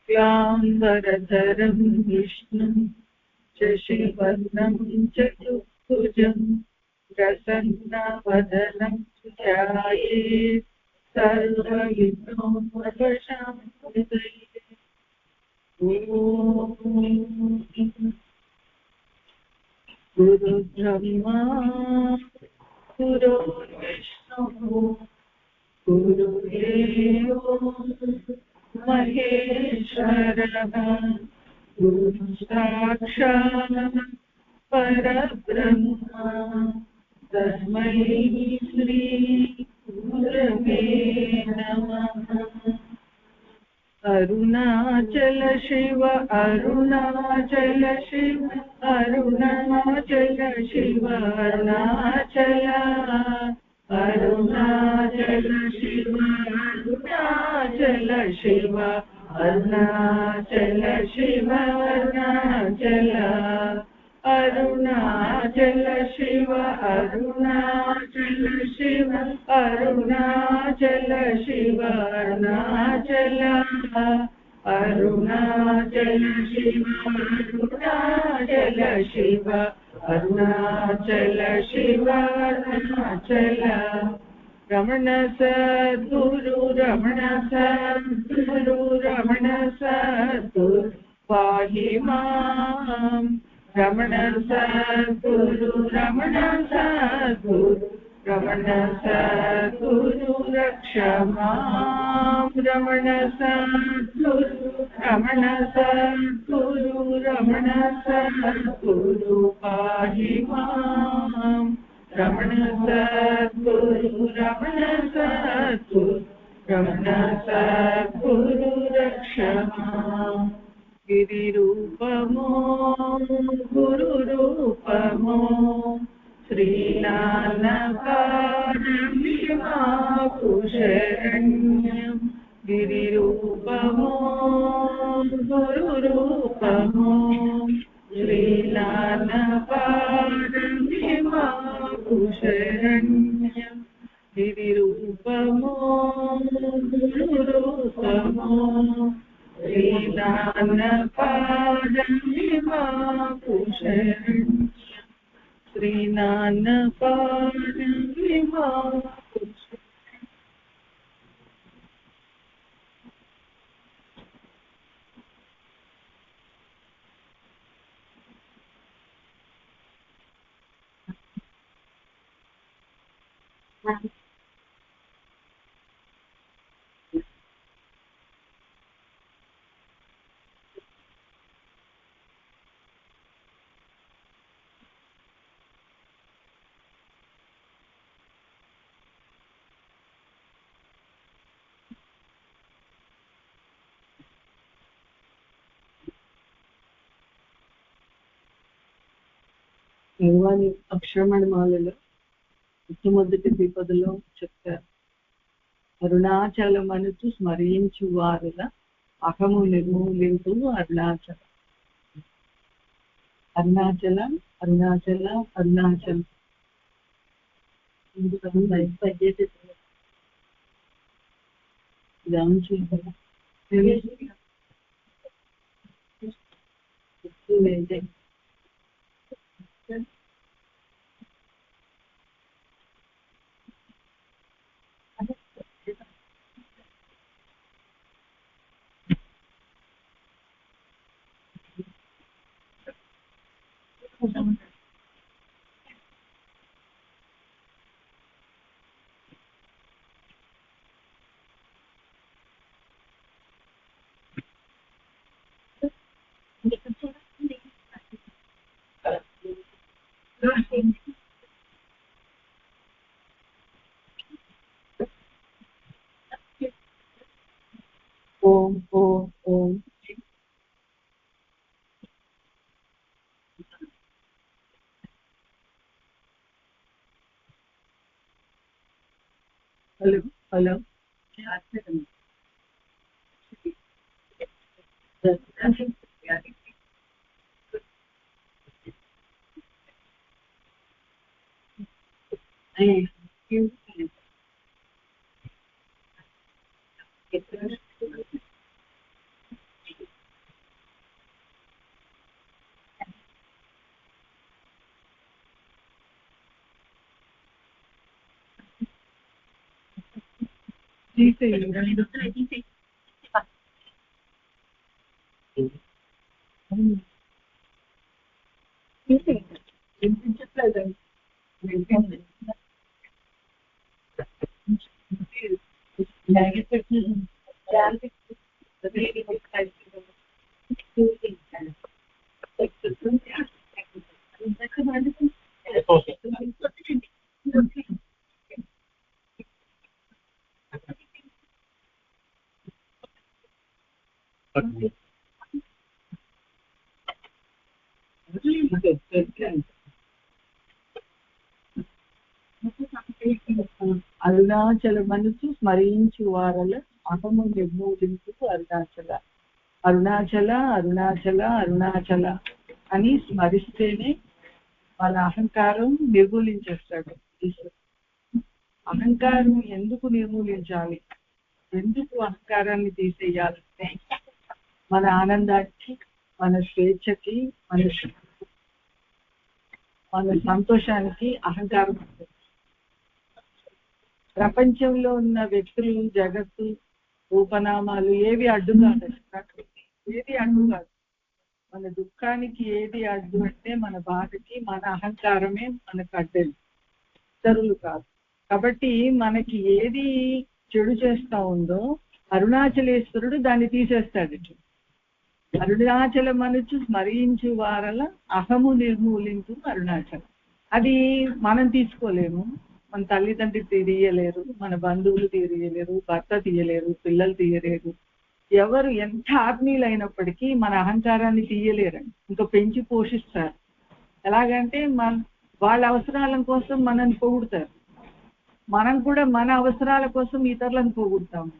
क्लाम्बरधरं विष्णुं शशिवर्णं चतुर्भुजं प्रसन्नवदनं ध्यायेत् सर्वविघ्नोपशान्तये। ॐ गुरुब्रह्मा गुरुर्विष्णुः गुरुदेवो महेश्वरः गुरु साक्षात् परब्रह्म तस्मै श्री गुरवे नमः। अरुणाचल शिव अरुणाचल शिव अरुणाचल शिव अरुणाचल अरुणाचल शिव अरुणाचल शिव अरुणाचल शिव अरुणाचल अरुणाचल शिव अरुणाचल शिव अरुणाचल शिव अरुणाचल अरुणाचल शिव अरुणाचल शिव अरुणाचल शिव अरुणाचल रमण सद्गुरु रमण सद्गुरु रमण सद्गुरु पाहि मां रमण सद्गुरु रमण सद्गुरु रमण सद्गुरु रक्ष मां रमण सद्गुरु रमण सद्गुरु रमण सद्गुरु पाहि मां रमण सद्गुरु रमण सद्गुरु रमण सद्गुरु रक्ष मां गिरिरूपमो गुरुरूपमो श्रीनानकारणिमाकुशरण्यं गिरिरूपमो गुरुरूपमो श्रीनानकारणिमाकुशरण्यं गिरिरूपमो गुरुरूपमो श्रीनानकारणिमाकुशरण्यं श्रीनानकारणिमाकुशरण्यं భగవాన్ అక్షరమణమాలలో మొట్టమొదటి ద్విపదలో చెప్తారు. అరుణాచలమనుచు స్మరించు వారుల అహము నిర్మూలింపు అరుణాచలం. అరుణాచలం అరుణాచల అరుణాచలం ఓం ఓం ఓం. Hello hello. వినిపించట్లేదండి. అరుణాచల మనసు స్మరించు వారల అహము నిర్మూలించు అరుణాచల. అరుణాచల అరుణాచల అరుణాచల అని స్మరిస్తేనే మన అహంకారం నిర్మూలించేస్తాడు ఈశ్వరుడు. అహంకారం ఎందుకు నిర్మూలించాలి, ఎందుకు అహంకారాన్ని తీసేయాలంటే మన ఆనందానికి, మన స్వేచ్ఛకి, మన సంతోషానికి అహంకారం ఉంటుంది. ప్రపంచంలో ఉన్న వ్యక్తులు, జగత్తు, రూపనామాలు ఏవి అడ్డు కాదు, ఏది అడ్డు కాదు. మన దుఃఖానికి ఏది అడ్డు అంటే మన బాధకి మన అహంకారమే మనకు అడ్డది, ఇతరులు కాదు. కాబట్టి మనకి ఏది చెడు చేస్తా ఉందో అరుణాచలేశ్వరుడు దాన్ని తీసేస్తాడు. అరుణాచల మనసు స్మరించు వారల అహము నిర్మూలించు అరుణాచలం. అది మనం తీసుకోలేము, మన తల్లిదండ్రులు తీయలేరు, మన బంధువులు తీయలేరు, భర్త తీయలేరు, పిల్లలు తీయలేరు. ఎవరు ఎంత ఆత్మీయులైనప్పటికీ మన అహంకారాన్ని తీయలేరండి, ఇంకా పెంచి పోషిస్తారు. ఎలాగంటే వాళ్ళ అవసరాల కోసం మనల్ని పొగుడుతారు, మనం కూడా మన అవసరాల కోసం ఇతరులను పొగుడుతాము.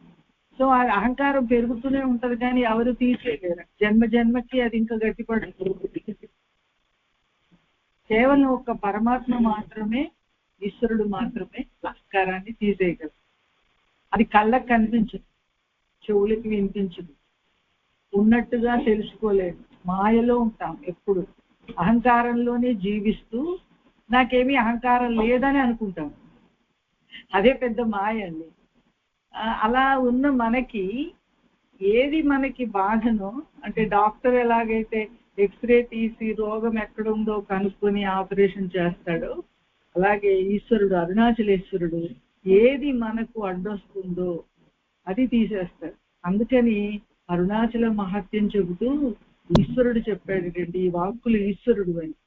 సో ఆ అహంకారం పెరుగుతూనే ఉంటది, కానీ ఎవరు తీసేయలేరు. జన్మ జన్మకి అది ఇంకా గట్టిపడుతుంది. కేవలం ఒక పరమాత్మ మాత్రమే, ఈశ్వరుడు మాత్రమే అహంకారాన్ని తీసేయగలరు. అది కళ్ళకు కనిపించదు, చెవులకి వినిపించదు, ఉన్నట్టుగా తెలుసుకోలేదు. మాయలో ఉంటాం ఎప్పుడు, అహంకారంలోనే జీవిస్తూ నాకేమీ అహంకారం లేదని అనుకుంటాం. అదే పెద్ద మాయ అండి. అలా ఉన్న మనకి ఏది మనకి బాధనో, అంటే డాక్టర్ ఎలాగైతే ఎక్స్రే తీసి రోగం ఎక్కడుందో కనుక్కొని ఆపరేషన్ చేస్తాడో, అలాగే ఈశ్వరుడు, అరుణాచలేశ్వరుడు ఏది మనకు అడ్డొస్తుందో అది తీసేస్తాడు. అందుకని అరుణాచల మహత్యం చెబుతూ ఈశ్వరుడు చెప్పాడండి, ఈ వాక్కులు ఈశ్వరుడు అని.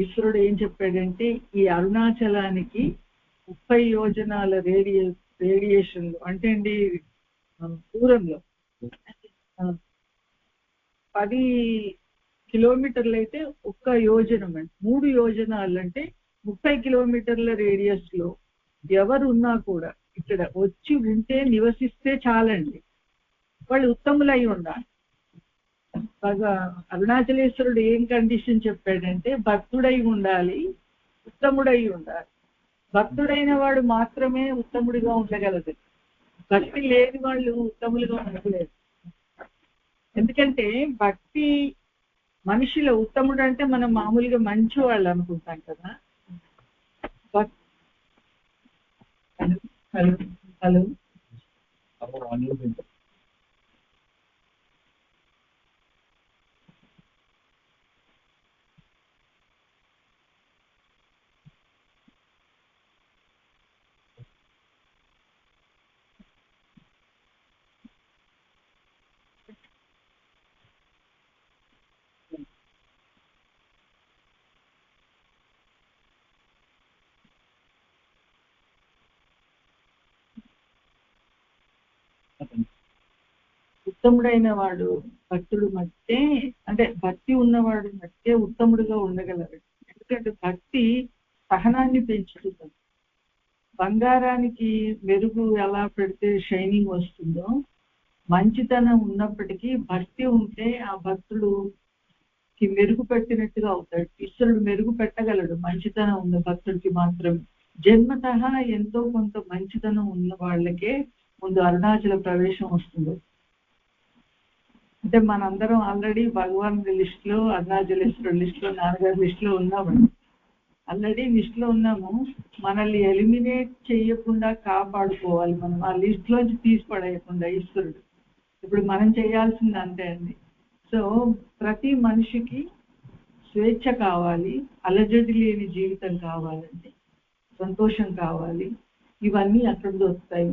ఈశ్వరుడు ఏం చెప్పాడంటే, ఈ అరుణాచలానికి 30 యోజనాల రేడియేషన్లు అంటే అండి, దూరంలో 10 కిలోమీటర్లు అయితే 1 యోజనం అండి. 3 యోజనాలు అంటే 30 కిలోమీటర్ల రేడియస్ లో ఎవరు ఉన్నా కూడా ఇక్కడ వచ్చి ఉంటే, నివసిస్తే చాలండి, వాళ్ళు ఉత్తములై ఉండాలి. అరుణాచలేశ్వరుడు ఏం కండిషన్ చెప్పాడంటే, భక్తుడై ఉండాలి, ఉత్తముడై ఉండాలి. భక్తుడైన వాడు మాత్రమే ఉత్తముడిగా ఉండగలదు, భక్తి లేని వాళ్ళు ఉత్తములుగా ఉండలేరు. ఎందుకంటే భక్తి మనిషిలో ఉత్తముడు అంటే మనం మామూలుగా మంచి వాళ్ళు అనుకుంటాం కదా. Hello hello. ఉత్తముడైన వాడు భక్తుడు మట్టే, అంటే భక్తి ఉన్నవాడు మట్టే ఉత్తముడుగా ఉండగలరు. ఎందుకంటే భక్తి సహనాన్ని పెంచుతుంది. బంగారానికి మెరుగు ఎలా పెడితే షైనింగ్ వస్తుందో, మంచితనం ఉన్నప్పటికీ భక్తి ఉంటే ఆ భక్తుడుకి మెరుగు పెట్టినట్టుగా అవుతాడు. ఈశ్వరుడు మెరుగు పెట్టగలడు మంచితనం ఉన్న భక్తుడికి మాత్రమే. జన్మతః ఎంతో కొంత మంచితనం ఉన్న వాళ్ళకే ముందు అరుణాచల ప్రవేశం వస్తుంది. అంటే మనందరం ఆల్రెడీ భగవాన్ లిస్ట్ లో, అరుణాచలేశ్వరుడు లిస్ట్ లో, నాన్నగారి లిస్ట్ లో ఉన్నామండి. ఆల్రెడీ లిస్ట్ లో ఉన్నాము. మనల్ని ఎలిమినేట్ చేయకుండా కాపాడుకోవాలి మనం, ఆ లిస్ట్ లోంచి తీసి పడేయకుండా ఈశ్వరుడు. ఇప్పుడు మనం చేయాల్సింది అంతే అండి. సో ప్రతి మనిషికి స్వేచ్ఛ కావాలి, అలజడి లేని జీవితం కావాలండి, సంతోషం కావాలి. ఇవన్నీ అక్కడ దొరుకుతాయి.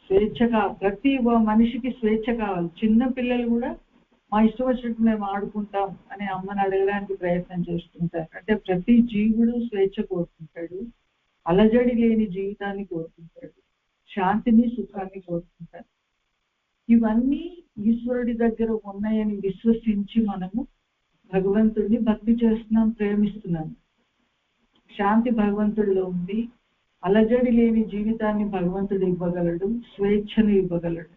స్వేచ్ఛ ప్రతి మనిషికి స్వేచ్ఛ కావాలి. చిన్న పిల్లలు కూడా మా ఇష్టం వచ్చినట్టు మేము ఆడుకుంటాం అని అమ్మని అడగడానికి ప్రయత్నం చేస్తుంటారు. అంటే ప్రతి జీవుడు స్వేచ్ఛ కోరుకుంటాడు, అలజడి లేని జీవితాన్ని కోరుకుంటాడు, శాంతిని సుఖాన్ని కోరుకుంటాడు. ఇవన్నీ ఈశ్వరుడి దగ్గర ఉన్నాయని విశ్వసించి మనము భగవంతుడిని భక్తి చేస్తున్నాం, ప్రేమిస్తున్నాం. శాంతి భగవంతుడిలో ఉంది. అలజడి లేని జీవితాన్ని భగవంతుడు ఇవ్వగలడు, స్వేచ్ఛను ఇవ్వగలడు.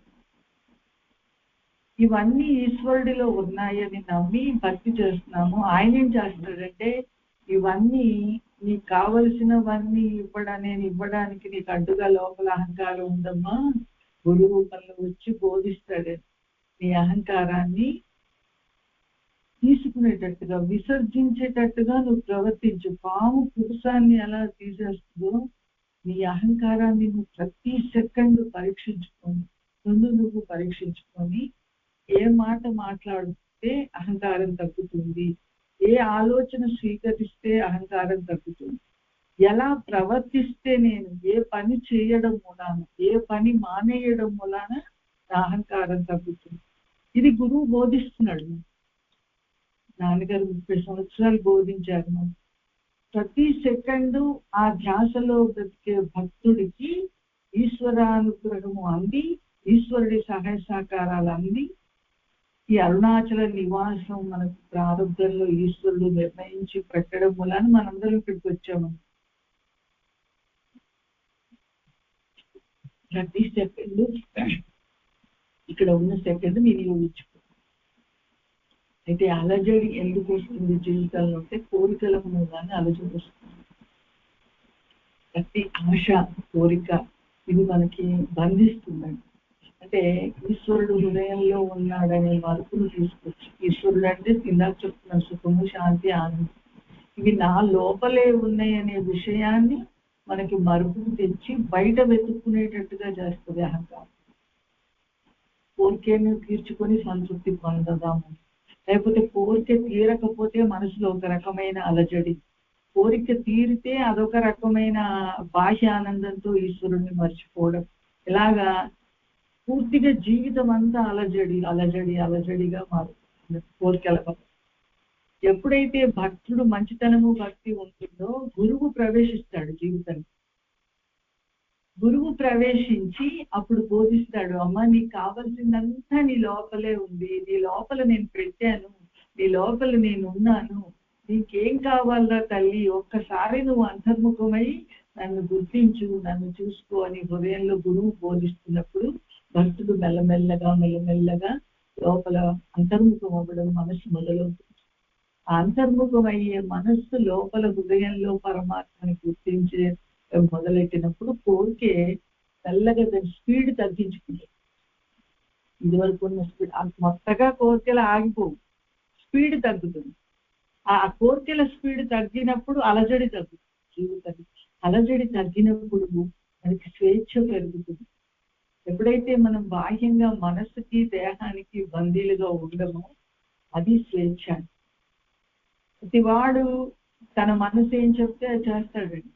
ఇవన్నీ ఈశ్వరుడిలో ఉన్నాయని నమ్మి భక్తి చేస్తున్నాము. ఆయన ఏం చేస్తాడంటే, ఇవన్నీ నీకు కావలసినవన్నీ ఇవ్వడానికి నీకు అడ్డుగా లోపల అహంకారం ఉందమ్మా, గురువు రూపంలో వచ్చి బోధిస్తాడు. నీ అహంకారాన్ని తీసుకునేటట్టుగా, విసర్జించేటట్టుగా నువ్వు ప్రవర్తించు. పాము పురుషాన్ని ఎలా తీసేస్తుందో నీ అహంకారాన్ని నువ్వు ప్రతి సెకండ్ పరీక్షించుకొని, నువ్వు పరీక్షించుకొని ఏ మాట మాట్లాడితే అహంకారం తగ్గుతుంది, ఏ ఆలోచన స్వీకరిస్తే అహంకారం తగ్గుతుంది, ఎలా ప్రవర్తిస్తే నేను ఏ పని చేయడం మూలాన, ఏ పని మానేయడం మూలాన నా అహంకారం తగ్గుతుంది. ఇది గురువు బోధిస్తున్నాడు. నాన్నగారు 30 సంవత్సరాలు బోధించారు. ప్రతి సెకండు ఆ ధ్యాసలో బ్రతికే భక్తుడికి ఈశ్వరానుగ్రహము అంది, ఈశ్వరుడి సహాయ సహకారాలు అంది. ఈ అరుణాచల నివాసం మనకు ప్రారంభంలో ఈశ్వరుడు నిర్ణయించి పెట్టడం మూలాన మనందరం ఇక్కడికి వచ్చాము. ప్రతి సెకండు ఇక్కడ ఉన్న సెకండ్ వినియోగించుకో. అయితే అలజడి ఎందుకు వస్తుంది జీవితంలో అంటే కోరికల మూలాన అలజడి వస్తుంది. ప్రతి ఆశ, కోరిక ఇది మనకి బంధిస్తుందండి. అంటే ఈశ్వరుడు హృదయంలో ఉన్నాడనే మరుపును తీసుకొచ్చి, ఈశ్వరుడు అంటే ఇందాక చెప్తున్నాను సుఖము, శాంతి, ఆనందం, ఇవి నా లోపలే ఉన్నాయనే విషయాన్ని మనకి మరుపును తెచ్చి బయట వెతుక్కునేటట్టుగా చేస్తుంది అహంకారం. కోరికను తీర్చుకొని సంతృప్తి పొందదాము, లేకపోతే కోరిక తీరకపోతే మనసులో ఒక రకమైన అలజడి, కోరిక తీరితే అదొక రకమైన బాహ్య ఆనందంతో ఈశ్వరుణ్ణి మర్చిపోవడం. ఇలాగా పూర్తిగా జీవితం అంతా అలజడిగా మారుతుంది కోరికల వల్ల. ఎప్పుడైతే భక్తుడు మంచితనము భక్తి ఉంటుందో గురువు ప్రవేశిస్తాడు జీవితానికి. గురువు ప్రవేశించి అప్పుడు బోధిస్తాడు, అమ్మ నీకు కావాల్సిందంతా నీ లోపలే ఉంది, నీ లోపల నేను పెట్టాను, నీ లోపల నేను ఉన్నాను, నీకేం కావాలా తల్లి, ఒక్కసారి నువ్వు అంతర్ముఖమై నన్ను గుర్తించు, నన్ను చూసుకో అని హృదయంలో గురువు బోధిస్తున్నప్పుడు భక్తుడు మెల్లమెల్లగా లోపల అంతర్ముఖం అవ్వడం మనసు మొదలవుతుంది. ఆ అంతర్ముఖం అయ్యే మనస్సు లోపల హృదయంలో పరమాత్మని గుర్తించే మొదలెట్టినప్పుడు కోరికే మెల్లగా దాని స్పీడ్ తగ్గించుకుంటుంది. ఇదివరకు ఉన్న స్పీడ్ మొత్తగా కోరికలు ఆగిపోవు, స్పీడ్ తగ్గుతుంది. ఆ కోరికల స్పీడ్ తగ్గినప్పుడు అలజడి తగ్గుతుంది జీవితానికి. అలజడి తగ్గినప్పుడు మనకి స్వేచ్ఛ పెరుగుతుంది. ఎప్పుడైతే మనం బాహ్యంగా మనస్సుకి దేహానికి బందీలుగా ఉండమో అది స్వేచ్ఛ. ప్రతివాడు తన మనసు ఏం చెప్తే అది చేస్తాడండి,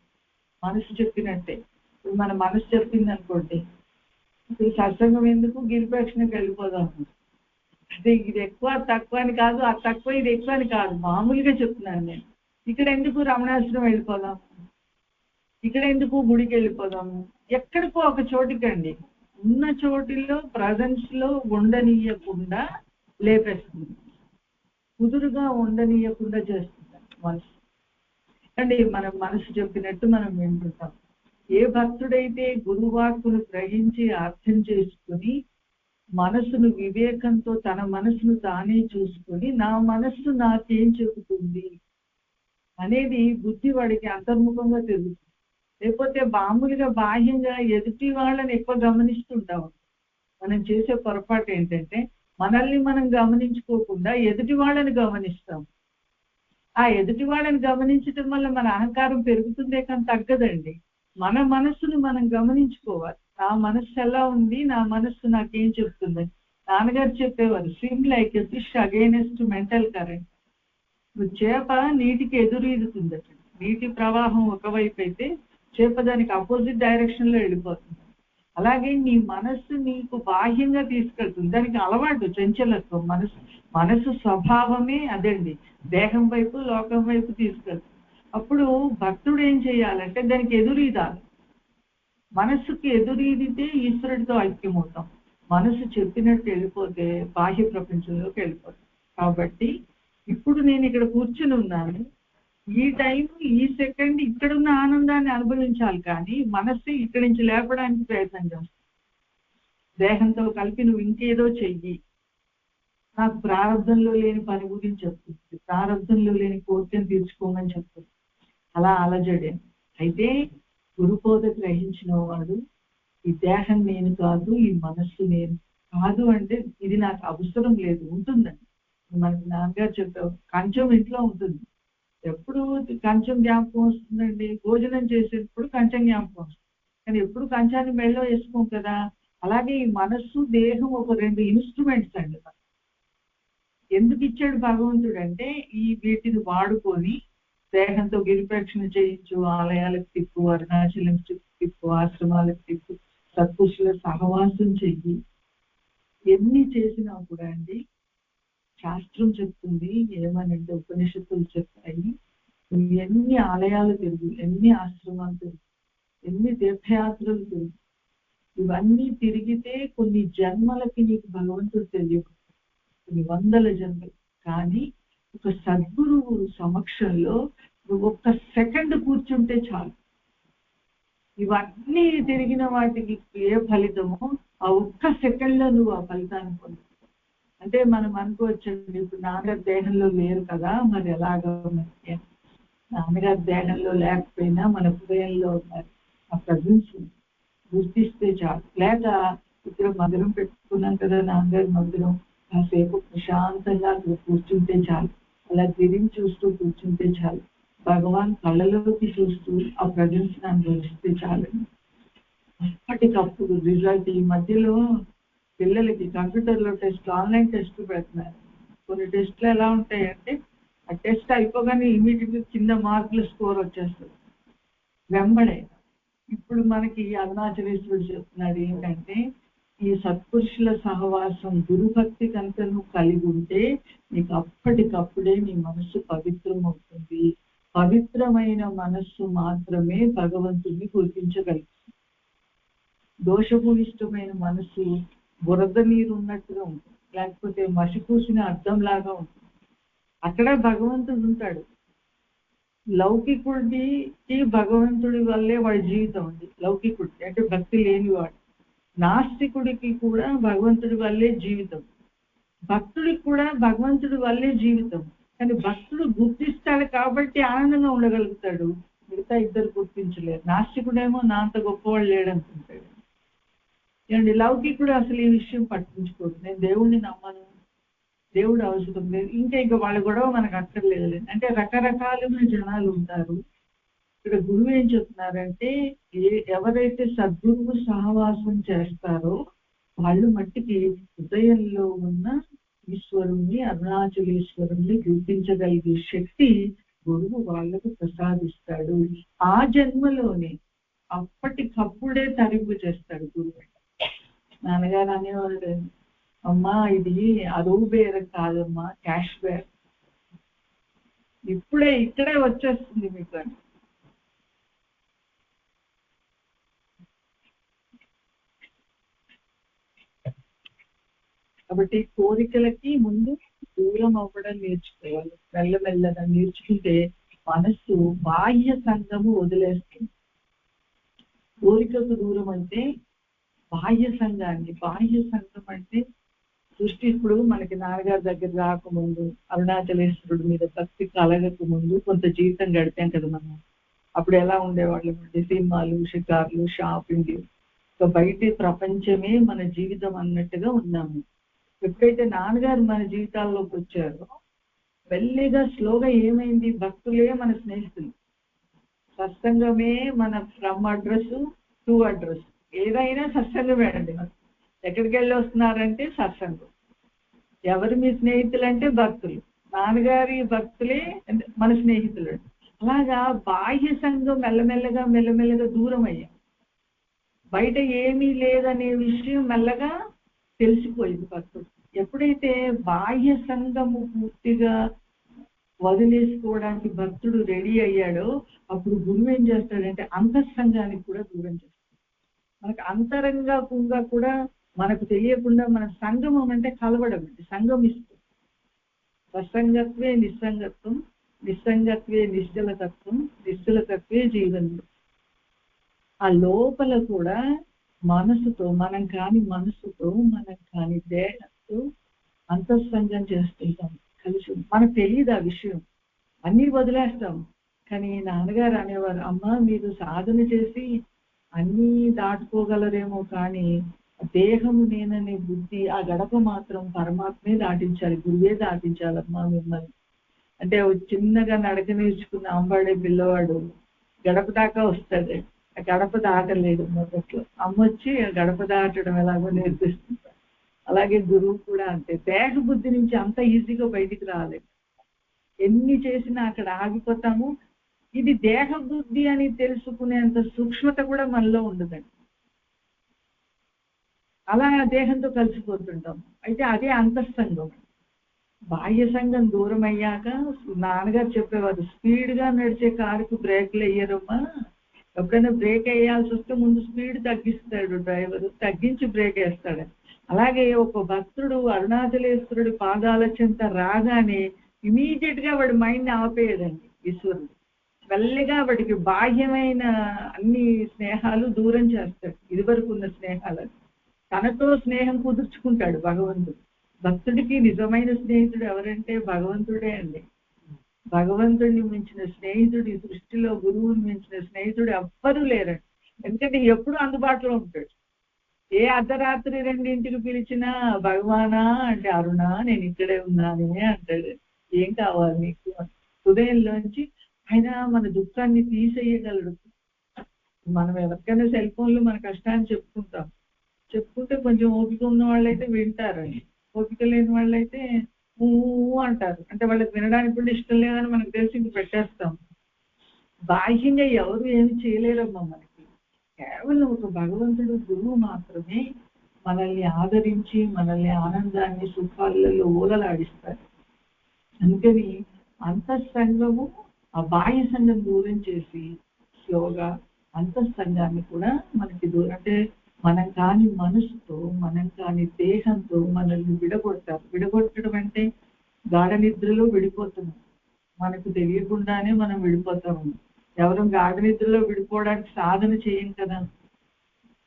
మనసు చెప్పినట్టే. ఇప్పుడు మన మనసు చెప్పింది అనుకోండి, ఇప్పుడు సత్సంగం ఎందుకు, గిరిప్రదక్షిణకి వెళ్ళిపోదాము, అంటే ఇది ఎక్కువ తక్కువ అని కాదు, అది తక్కువ ఇది ఎక్కువ అని కాదు, మామూలుగా చెప్తున్నాను నేను. ఇక్కడ ఎందుకు రమణాశ్రమం వెళ్ళిపోదాము, ఇక్కడ ఎందుకు గుడికి వెళ్ళిపోదాము, ఎక్కడికో ఒక చోటికండి. ఉన్న చోటిలో ప్రజెన్స్ లో ఉండనీయకుండా లేపేస్తుంది, కుదురుగా ఉండనీయకుండా చేస్తుంది మనసు. అంటే మన మనసు చెప్పినట్టు మనం వింటుంటాం. ఏ భక్తుడైతే గురువాక్కును గ్రహించి అర్థం చేసుకుని మనసును వివేకంతో తన మనసును తానే చూసుకొని నా మనస్సు నాకేం చెబుతుంది అనేది బుద్ధి వాడికి అంతర్ముఖంగా తెలుస్తుంది. లేకపోతే మామూలుగా బాహ్యంగా ఎదుటి వాళ్ళని ఎక్కువ గమనిస్తుంటాం. మనం చేసే పొరపాటు ఏంటంటే మనల్ని మనం గమనించుకోకుండా ఎదుటి వాళ్ళని గమనిస్తాం. ఆ ఎదుటి వాళ్ళని గమనించడం వల్ల మన అహంకారం పెరుగుతుందే కానీ తగ్గదండి. మన మనస్సును మనం గమనించుకోవాలి. నా మనస్సు ఎలా ఉంది, నా మనస్సు నాకేం చెప్తుంది. నాన్నగారు చెప్పేవారు, swim like a fish against mental current. చేప నీటికి ఎదురీదుతుందట. నీటి ప్రవాహం ఒకవైపు అయితే చేప దానికి అపోజిట్ డైరెక్షన్ లో వెళ్ళిపోతుంది. అలాగే నీ మనస్సు నీకు బాహ్యంగా తీసుకెళ్తుంది. దానికి అలవాటు, చంచలత్వం. మనసు స్వభావమే అదండి, దేహం వైపు లోకం వైపు తీసుకెళ్తుంది. అప్పుడు భక్తుడు ఏం చేయాలంటే దానికి ఎదురీదాలి. మనస్సుకి ఎదురీదితే ఈశ్వరుడితో ఐక్యమవుతాం. మనసు చెప్పినట్టు వెళ్ళిపోతే బాహ్య ప్రపంచంలోకి వెళ్ళిపోతాం. కాబట్టి ఇప్పుడు నేను ఇక్కడ కూర్చుని ఉన్నాను, ఈ టైం ఈ సెకండ్ ఇక్కడున్న ఆనందాన్ని అనుభవించాలి, కానీ మనస్సు ఇక్కడి నుంచి లేపడానికి ప్రయత్నం చేస్తాను. దేహంతో కలిపి నువ్వు ఇంకేదో చెయ్యి, నాకు ప్రారంభంలో లేని పని గురించి చెప్తుంది, ప్రారంభంలో లేని కోరికను తీర్చుకోమని చెప్తుంది. అలా అలజడే. అయితే గురుబోధ గ్రహించిన వాడు ఈ దేహం నేను కాదు, ఈ మనస్సు నేను కాదు అంటే ఇది నాకు అవసరం లేదు, ఉంటుందండి. మనకి నాన్నగారు చెప్పారు, కంచం ఇంట్లో ఉంటుంది. ఎప్పుడు కంచం జ్ఞాపకం వస్తుందండి? భోజనం చేసేటప్పుడు కంచం జ్ఞాపకం వస్తుంది, కానీ ఎప్పుడు కంచాన్ని మెళ్ళో వేసుకోం కదా. అలాగే ఈ మనస్సు దేహం ఒక 2 ఇన్స్ట్రుమెంట్స్ అండి. ఎందుకు ఇచ్చాడు భగవంతుడు అంటే వీటిని వాడుకొని దేహంతో గిరిప్రక్షణ చేయించు, ఆలయాలకు తిప్పు, అరుణాచలం తిప్పు, ఆశ్రమాలకు తిప్పు, సత్పురుషుల సహవాసం చెయ్యి. ఎన్ని చేసినా కూడా అండి శాస్త్రం చెప్తుంది ఏమనంటే, ఉపనిషత్తులు చెప్తాయి, ఎన్ని ఆలయాలు తిరుగు, ఎన్ని ఆశ్రమాలు తిరుగు, ఎన్ని తీర్థయాత్రలు తిరుగు, ఇవన్నీ తిరిగితే కొన్ని జన్మలకి నీకు భగవంతుడు తెలియదు, కొన్ని వందల జన్మలు. కానీ ఒక సద్గురువు సమక్షంలో నువ్వు ఒక్క సెకండ్ కూర్చుంటే చాలు. ఇవన్నీ తిరిగిన వాటికి ఏ ఫలితమో ఆ ఒక్క సెకండ్ లో నువ్వు ఆ ఫలితాన్ని పొందు. అంటే మనం అనుకోవచ్చండి, ఇప్పుడు నాన్నగారి దేహంలో లేరు కదా, మరి ఎలాగా? నాన్నగారి దేహంలో లేకపోయినా మన హృదయంలో ఉన్నారు. ఆ ప్రజెన్స్ గుర్తిస్తే చాలు. లేక ఇక్కడ మందిరం పెట్టుకున్నాం కదా, నాన్నగారి మందిరం, కాసేపు ప్రశాంతంగా అక్కడ కూర్చుంటే చాలు, అలా తిరిగి చూస్తూ కూర్చుంటే చాలు, భగవాన్ కళ్ళలోకి చూస్తూ ఆ ప్రజెన్స్ అనుభవిస్తే చాలు. అప్పటికప్పుడు రిజల్ట్. ఈ మధ్యలో పిల్లలకి కంప్యూటర్లో టెస్ట్, ఆన్లైన్ టెస్ట్ పెడుతున్నారు. కొన్ని టెస్ట్లు ఎలా ఉంటాయంటే ఆ టెస్ట్ అయిపోగానే ఇమీడియట్గా కింద మార్కులు స్కోర్ వచ్చేస్తుంది వెంబడే. ఇప్పుడు మనకి అరుణాచలేశ్వరుడు చెప్తున్నాడు ఏంటంటే, ఈ సత్పురుషుల సహవాసం, గురుభక్తి కనుక నువ్వు కలిగి ఉంటే నీకు అప్పటికప్పుడే నీ మనస్సు పవిత్రం అవుతుంది. పవిత్రమైన మనస్సు మాత్రమే భగవంతుడిని గుర్తించగలుగుతుంది. దోషభూయిష్టమైన మనస్సు బురద నీరు ఉన్నట్టుగా ఉంటుంది, లేకపోతే మసిపూసిన అర్థంలాగా ఉంటుంది. అక్కడ భగవంతుడు ఉంటాడు. లౌకికుడికి భగవంతుడి వల్లే వాడి జీవితం ఉంది. లౌకికుడికి అంటే భక్తి లేనివాడు. నాస్తికుడికి కూడా భగవంతుడి వల్లే జీవితం, భక్తుడికి కూడా భగవంతుడి వల్లే జీవితం. కానీ భక్తుడు గుర్తిస్తాడు కాబట్టి ఆనందంగా ఉండగలుగుతాడు, మిగతా ఇద్దరు గుర్తించలేరు. నాస్తికుడేమో నా అంత గొప్పవాళ్ళు లేడనుకుంటాడు. ఏమండి, లౌకికుడు అసలు ఈ విషయం పట్టించుకోడు. నేను దేవుణ్ణి నమ్మను, దేవుడు అవసరం లేదు, ఇంకా వాళ్ళ గొడవ మనకు అక్కర్లేదు. అంటే రకరకాలుగా జనాలు ఉంటారు. ఇక్కడ గురువు ఏం చెప్తున్నారంటే, ఎవరైతే సద్గురువు సహవాసం చేస్తారో వాళ్ళు మట్టికి హృదయంలో ఉన్న ఈశ్వరుణ్ణి, అరుణాచలేశ్వరుణ్ణి గుర్తించగలిగే శక్తి గురువు వాళ్ళకు ప్రసాదిస్తాడు. ఆ జన్మలోనే అప్పటికప్పుడే తరింపు చేస్తాడు గురువు. నాన్నగారు అనేవాళ్ళు, అమ్మా ఇది అరువు బేరం కాదమ్మా, క్యాష్ బేరం, ఇక్కడే వచ్చేస్తుంది మీకు అని. కాబట్టి కోరికలకి ముందు దూరం అవ్వడం నేర్చుకోవాలి. మెల్లమెల్లగా నేర్చుకుంటే మనస్సు బాహ్య సంఘము వదిలేస్తుంది. కోరికకు దూరం అంటే బాహ్య సంఘం అంటే సృష్టి. ఇప్పుడు మనకి నాన్నగారి దగ్గర రాకముందు, అరుణాచలేశ్వరుడి మీద భక్తి కలగక ముందు కొంత జీవితం గడిపాం కదా మనం. అప్పుడు ఎలా ఉండేవాళ్ళం అంటే సినిమాలు, షికార్లు, షాపింగ్, బయట ప్రపంచమే మన జీవితం అన్నట్టుగా ఉన్నాము. ఎప్పుడైతే నాన్నగారు మన జీవితాల్లోకి వచ్చారో మెల్లిగా స్లోగా ఏమైంది, భక్తులే మన స్నేహితులు, సత్సంగమే మన ఫ్రమ్ అడ్రస్ టు అడ్రస్. ఏదైనా సత్సంగమే అండి. ఎక్కడికి వెళ్ళి వస్తున్నారంటే సత్సంగం. ఎవరు మీ స్నేహితులు అంటే భక్తులు. నాన్నగారి భక్తులే మన స్నేహితులు. అలాగా బాహ్య సంఘం మెల్లమెల్లగా దూరం అయ్యాం. బయట ఏమీ లేదనే విషయం మెల్లగా తెలిసిపోయింది భక్తుడు. ఎప్పుడైతే బాహ్య సంఘము పూర్తిగా వదిలేసుకోవడానికి భక్తుడు రెడీ అయ్యాడో అప్పుడు గురువు ఏం చేస్తాడంటే అంతఃసంఘానికి కూడా దూరం చేస్తాడు. మనకు అంతరంగంగా కూడా మనకు తెలియకుండా మన సంగమం అంటే కలవడం అంటే సంగమిస్తుంది. సత్సంగత్వే నిస్సంగత్వం, నిస్సంగత్వే నిశ్చలతత్వం, నిశ్చలతత్వే జీవనం. ఆ లోపల కూడా మనసుతో మనం కాని దేహంతో అంతఃసంగం చేస్తుంటాం కలిసి. మనకు తెలియదు ఆ విషయం, అన్నీ వదిలేస్తాం. కానీ నాన్నగారు అనేవారు, అమ్మ మీరు సాధన చేసి అన్నీ దాటుకోగలరేమో కానీ దేహము నేననే బుద్ధి, ఆ గడప మాత్రం పరమాత్మే దాటించాలి, గురువే దాటించాలమ్మా మిమ్మల్ని. అంటే చిన్నగా నడక నేర్చుకున్న అంబాడే పిల్లవాడు గడప దాకా వస్తాడు, ఆ గడప దాటలేదు మొదట్లో. అమ్మ వచ్చి గడప దాటడం ఎలాగో నేర్పిస్తుంది. అలాగే గురువు కూడా అంతే, దేహ బుద్ధి నుంచి అంత ఈజీగా బయటికి రాలేదు. ఎన్ని చేసినా అక్కడ ఆగిపోతాము. ఇది దేహ బుద్ధి అని తెలుసుకునేంత సూక్ష్మత కూడా మనలో ఉండదండి. అలా దేహంతో కలిసిపోతుంటాం. అయితే అదే అంతఃసంగం. బాహ్య సంఘం దూరం అయ్యాక నాన్నగారు చెప్పేవారు, స్పీడ్గా నడిచే కారుకు బ్రేక్లు వేయరమ్మా. ఎప్పుడైనా బ్రేక్ వేయాల్సి వస్తే ముందు స్పీడ్ తగ్గిస్తాడు డ్రైవరు, తగ్గించి బ్రేక్ వేస్తాడు. అలాగే ఒక భక్తుడు అరుణాచలేశ్వరుడి పాదాల చెంత రాగానే ఇమీడియట్ గా వాడి మైండ్ ఆపేయడండి ఈశ్వరుడు. మెల్లిగా వాడికి బాహ్యమైన అన్ని స్నేహాలు దూరం చేస్తాడు, ఇదివరకు ఉన్న స్నేహాలను. తనతో స్నేహం కుదుర్చుకుంటాడు భగవంతుడు. భక్తుడికి నిజమైన స్నేహితుడు ఎవరంటే భగవంతుడే అండి. భగవంతుడిని మించిన స్నేహితుడు ఈ సృష్టిలో, గురువుని మించిన స్నేహితుడు ఎవ్వరూ లేరండి. ఎందుకంటే ఎప్పుడు అందుబాటులో ఉంటాడు. ఏ అర్ధరాత్రి 2ంటికి పిలిచినా భగవానా అంటే అరుణా నేను ఇక్కడే ఉన్నానే అంటాడు. ఏం కావాలి నీకు? హృదయంలోంచి ఆయన మన దుఃఖాన్ని తీసేయగలడు. మనం ఎవరికైనా సెల్ ఫోన్లో మన కష్టాన్ని చెప్పుకుంటే కొంచెం ఓపిక ఉన్న వాళ్ళైతే వింటారండి, ఓపిక లేని వాళ్ళైతే అంటారు. అంటే వాళ్ళకి వినడానికి కూడా ఇష్టం లేదని మనకు తెలిసి ఇంక పెట్టేస్తాం. బాహ్యంగా ఎవరు ఏమి చేయలేరమ్మా మనకి. కేవలం ఒక భగవంతుడు గురువు మాత్రమే మనల్ని ఆదరించి మనల్ని ఆనందాన్ని సుఖాలలో ఓలలాడిస్తారు. అందుకని అంతఃసంగము ఆ బాహ్య సంఘం దూరం చేసి స్లోగా అంతఃసంఘాన్ని కూడా మనకి దూరం, అంటే మనం కాని మనసుతో, మనం కాని దేహంతో మనల్ని విడగొట్టడం అంటే గాఢ నిద్రలో విడిపోతున్నాం. మనకు తెలియకుండానే మనం విడిపోతాము. ఎవరు గాఢ నిద్రలో విడిపోవడానికి సాధన చేయం కదా.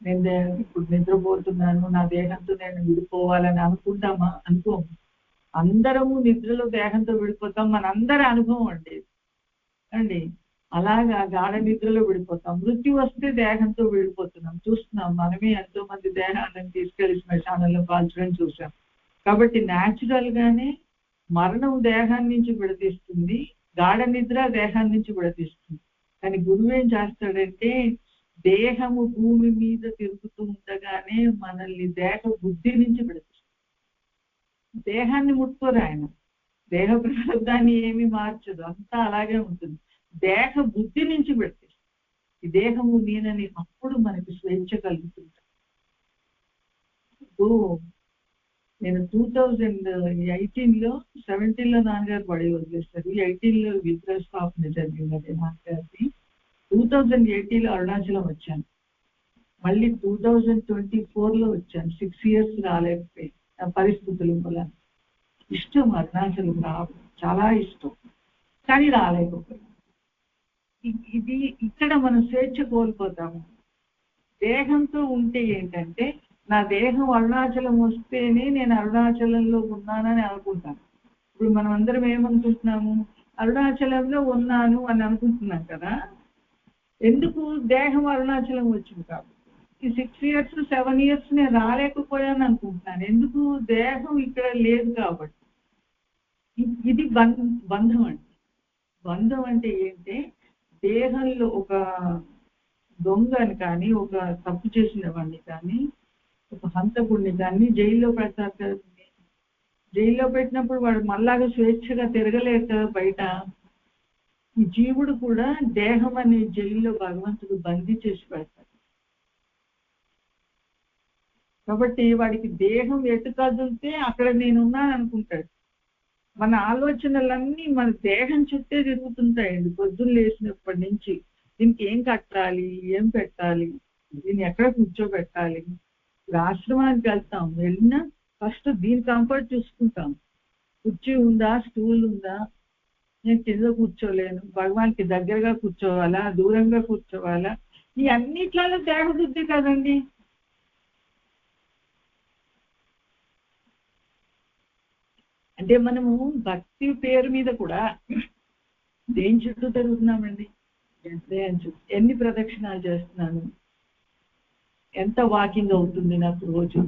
నేను ఇప్పుడు నిద్రపోతున్నాను, నా దేహంతో నేను విడిపోవాలని అనుకుంటామా? అనుకోము. అందరము నిద్రలో దేహంతో విడిపోతాం, మనందరి అనుభవం అండి. అలాగా గాఢ నిద్రలో విడిపోతాం. మృత్యు వస్తే దేహంతో విడిపోతున్నాం, చూస్తున్నాం. మనమే ఎంతో మంది దేహాలను తీసుకెళ్లి శ్మశానంలో కాల్చడం చూసాం. కాబట్టి న్యాచురల్ గానే మరణం దేహాన్ని నుంచి విడదీస్తుంది, గాఢ నిద్ర దేహాన్ని నుంచి విడదీస్తుంది. కానీ గురువు ఏం చేస్తాడంటే దేహము భూమి మీద తిరుగుతూ ఉండగానే మనల్ని దేహ బుద్ధి నుంచి విడదీస్తాడు. దేహాన్ని ముట్టుకోరు ఆయన, దేహ ప్రారంధాన్ని ఏమి మార్చదు, అంతా అలాగే ఉంటుంది. దేహ బుద్ధి నుంచి విడదీస్తాడు. ఈ దేహము నేనని అప్పుడు మనకి స్వేచ్ఛ కలుగుతుంది. నేను 2018లో 17లో నాన్నగారు పడి వదిలేస్తారు. 18లో విగ్రహ స్థాపన జరిగింది నాన్నగారిది. 2018లో అరుణాచలం వచ్చాను, మళ్ళీ 2024లో వచ్చాను. 6 years రాలేకపోయి. పరిస్థితులు వల్ల ఇష్టం అరుణాచలం రావడం చాలా ఇష్టం, కానీ రాలేకపోయాం. ఇది ఇక్కడ మనం స్వేచ్ఛ కోల్పోతాము. దేహంతో ఉంటే ఏంటంటే నా దేహం అరుణాచలం వస్తేనే నేను అరుణాచలంలో ఉన్నానని అనుకుంటాను. ఇప్పుడు మనం అందరం ఏమనుకుంటున్నాము, అరుణాచలంలో ఉన్నాను అని అనుకుంటున్నాం కదా. ఎందుకు? దేహం అరుణాచలం వచ్చింది కాబట్టి. ఈ 6 years 7 years నేను రాలేకపోయాను అనుకుంటున్నాను. ఎందుకు? దేహం ఇక్కడ లేదు కాబట్టి. ఇది బంధం అంటే. బంధం అంటే ఏంటంటే దేహంలో ఒక దొంగని కానీ, ఒక తప్పు చేసిన వాడిని కానీ, ఒక హంతకుడిని కానీ జైల్లో పెడతారు కదండి. జైల్లో పెట్టినప్పుడు వాడు మళ్ళాగా స్వేచ్ఛగా తిరగలేక బయట. ఈ జీవుడు కూడా దేహం అనే జైల్లో భగవంతుడు బందీ చేసి పెడతాడు. కాబట్టి వాడికి దేహం ఎటు కదిలితే అక్కడ నేనున్నాను అనుకుంటాడు. మన ఆలోచనలన్నీ మన దేహం చుట్టే తిరుగుతుంటాయండి. పొద్దున్న లేచినప్పటి నుంచి దీనికి ఏం కట్టాలి, ఏం పెట్టాలి, దీన్ని ఎక్కడ కూర్చోబెట్టాలి. ఇప్పుడు ఆశ్రమానికి వెళ్తాం, వెళ్ళినా ఫస్ట్ దీని కంఫర్ట్ చూసుకుంటాం. కుర్చీ ఉందా, స్టూల్ ఉందా, నేను కింద కూర్చోలేను, భగవాన్కి దగ్గరగా కూర్చోవాలా, దూరంగా కూర్చోవాలా, ఈ అన్నిట్లలో దేహబుద్ధి కదండి. అంటే మనము భక్తి పేరు మీద కూడా దేని చుట్టూ తిరుగుతున్నామండి. ఎన్ని ప్రదక్షిణాలు చేస్తున్నాను, ఎంత వాకింగ్ అవుతుంది నాకు రోజు.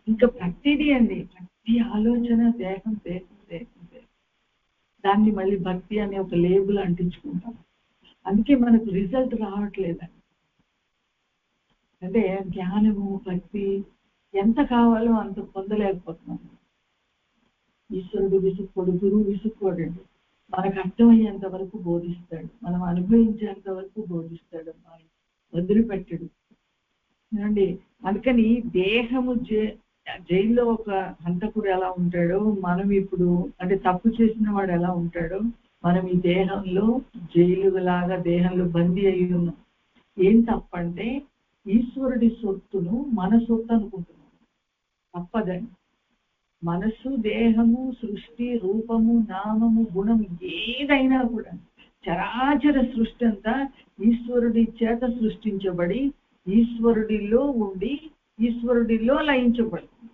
ఇంకా ప్రతిదీ అండి, ప్రతి ఆలోచన దేహం దేహం దేహం దేహం. దాన్ని మళ్ళీ భక్తి అనే ఒక లేబుల్ అంటించుకుంటాం. అందుకే మనకు రిజల్ట్ రావట్లేదండి. అంటే జ్ఞానము భక్తి ఎంత కావాలో అంత పొందలేకపోతున్నాం. ఈశ్వరుడు విసుక్కోడు, గురువు విసుక్కోడండి. మనకు అర్థమయ్యేంత వరకు బోధిస్తాడు, మనం అనుభవించేంత వరకు బోధిస్తాడు, వదిలిపెట్టడు అండి. అందుకని దేహము జైల్లో ఒక హంతకుడు ఎలా ఉంటాడో, మనం ఇప్పుడు అంటే తప్పు చేసిన వాడు ఎలా ఉంటాడో, మనం ఈ దేహంలో జైలు లాగా దేహంలో బందీ అయి ఉన్నాం. ఏం తప్పంటే ఈశ్వరుడి సొత్తును మన సొత్తు అనుకుంటున్నాం. తప్పదండి. మనస్సు, దేహము, సృష్టి, రూపము, నామము, గుణం ఏదైనా కూడా చరాచర సృష్టి అంతా ఈశ్వరుడి చేత సృష్టించబడి ఈశ్వరుడిలో ఉండి ఈశ్వరుడిలో లయించబడుతుంది.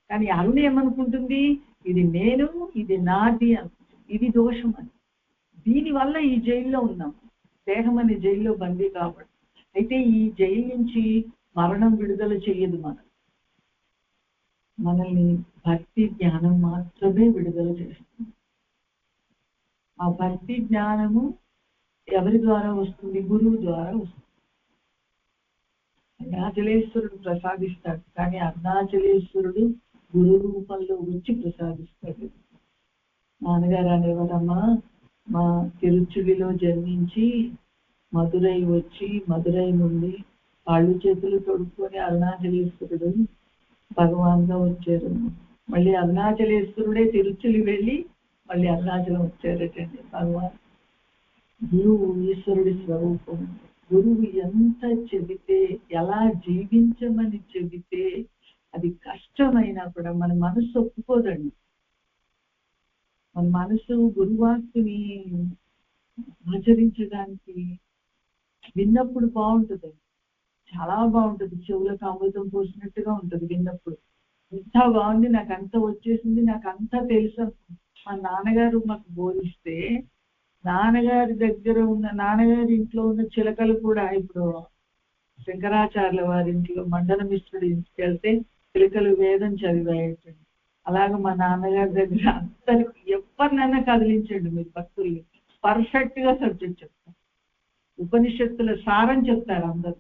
కానీ అరుణ ఏమనుకుంటుంది, ఇది నేను, ఇది నాది అనుకుంటుంది. ఇది దోషం అని. దీనివల్ల ఈ జైల్లో ఉన్నాం, దేహం అనే జైల్లో బందీ కాబట్టి. అయితే ఈ జైలు నుంచి మరణం విడుదల చెయ్యదు మనల్ని భక్తి జ్ఞానం మాత్రమే విడుదల చేస్తుంది. ఆ భక్తి జ్ఞానము ఎవరి ద్వారా వస్తుంది? గురువు ద్వారా వస్తుంది. అరుణాచలేశ్వరుడు ప్రసాదిస్తాడు, కానీ అరుణాచలేశ్వరుడు గురు రూపంలో వచ్చి ప్రసాదిస్తాడు. నాన్నగారు అనేవారమ్మా, మా తిరుచుడిలో జన్మించి మధురై వచ్చి మధురై నుండి కాళ్ళు చేతులు తొడుక్కొని అరుణాచలేశ్వరుడు భగవాన్గా వచ్చారు. మళ్ళీ అరుణాచలేశ్వరుడే తిరుచులి వెళ్ళి మళ్ళీ అరుణాచలం వచ్చారటండి భగవాన్. గురువు ఈశ్వరుడి స్వరూపం. గురువు ఎంత చెబితే, ఎలా జీవించమని చెబితే అది కష్టమైనా కూడా మన మనసు ఒప్పుకోదండి. మన మనసు గురువాక్ని ఆచరించడానికి విన్నప్పుడు బాగుంటుంది, చాలా బాగుంటుంది. చెవులకు అమృతం పోసినట్టుగా ఉంటుంది విన్నప్పుడు. ఎంత బాగుంది, నాకు అంత వచ్చేసింది, నాకు అంతా తెలుసు. మా నాన్నగారు మాకు బోధిస్తే, నాన్నగారి దగ్గర ఉన్న నాన్నగారి ఇంట్లో ఉన్న చిలకలు కూడా ఇప్పుడు శంకరాచార్యుల వారి ఇంట్లో మండన మిశ్రుడి ఇంటికి వెళ్తే చిలకలు వేదం చదివాయటండి. అలాగే మా నాన్నగారి దగ్గర అందరికి ఎవరినైనా కదిలించండి మీరు భక్తుల్ని, పర్ఫెక్ట్ గా సబ్జెక్ట్ చెప్తారు. ఉపనిషత్తుల సారం చెప్తారు అందరూ.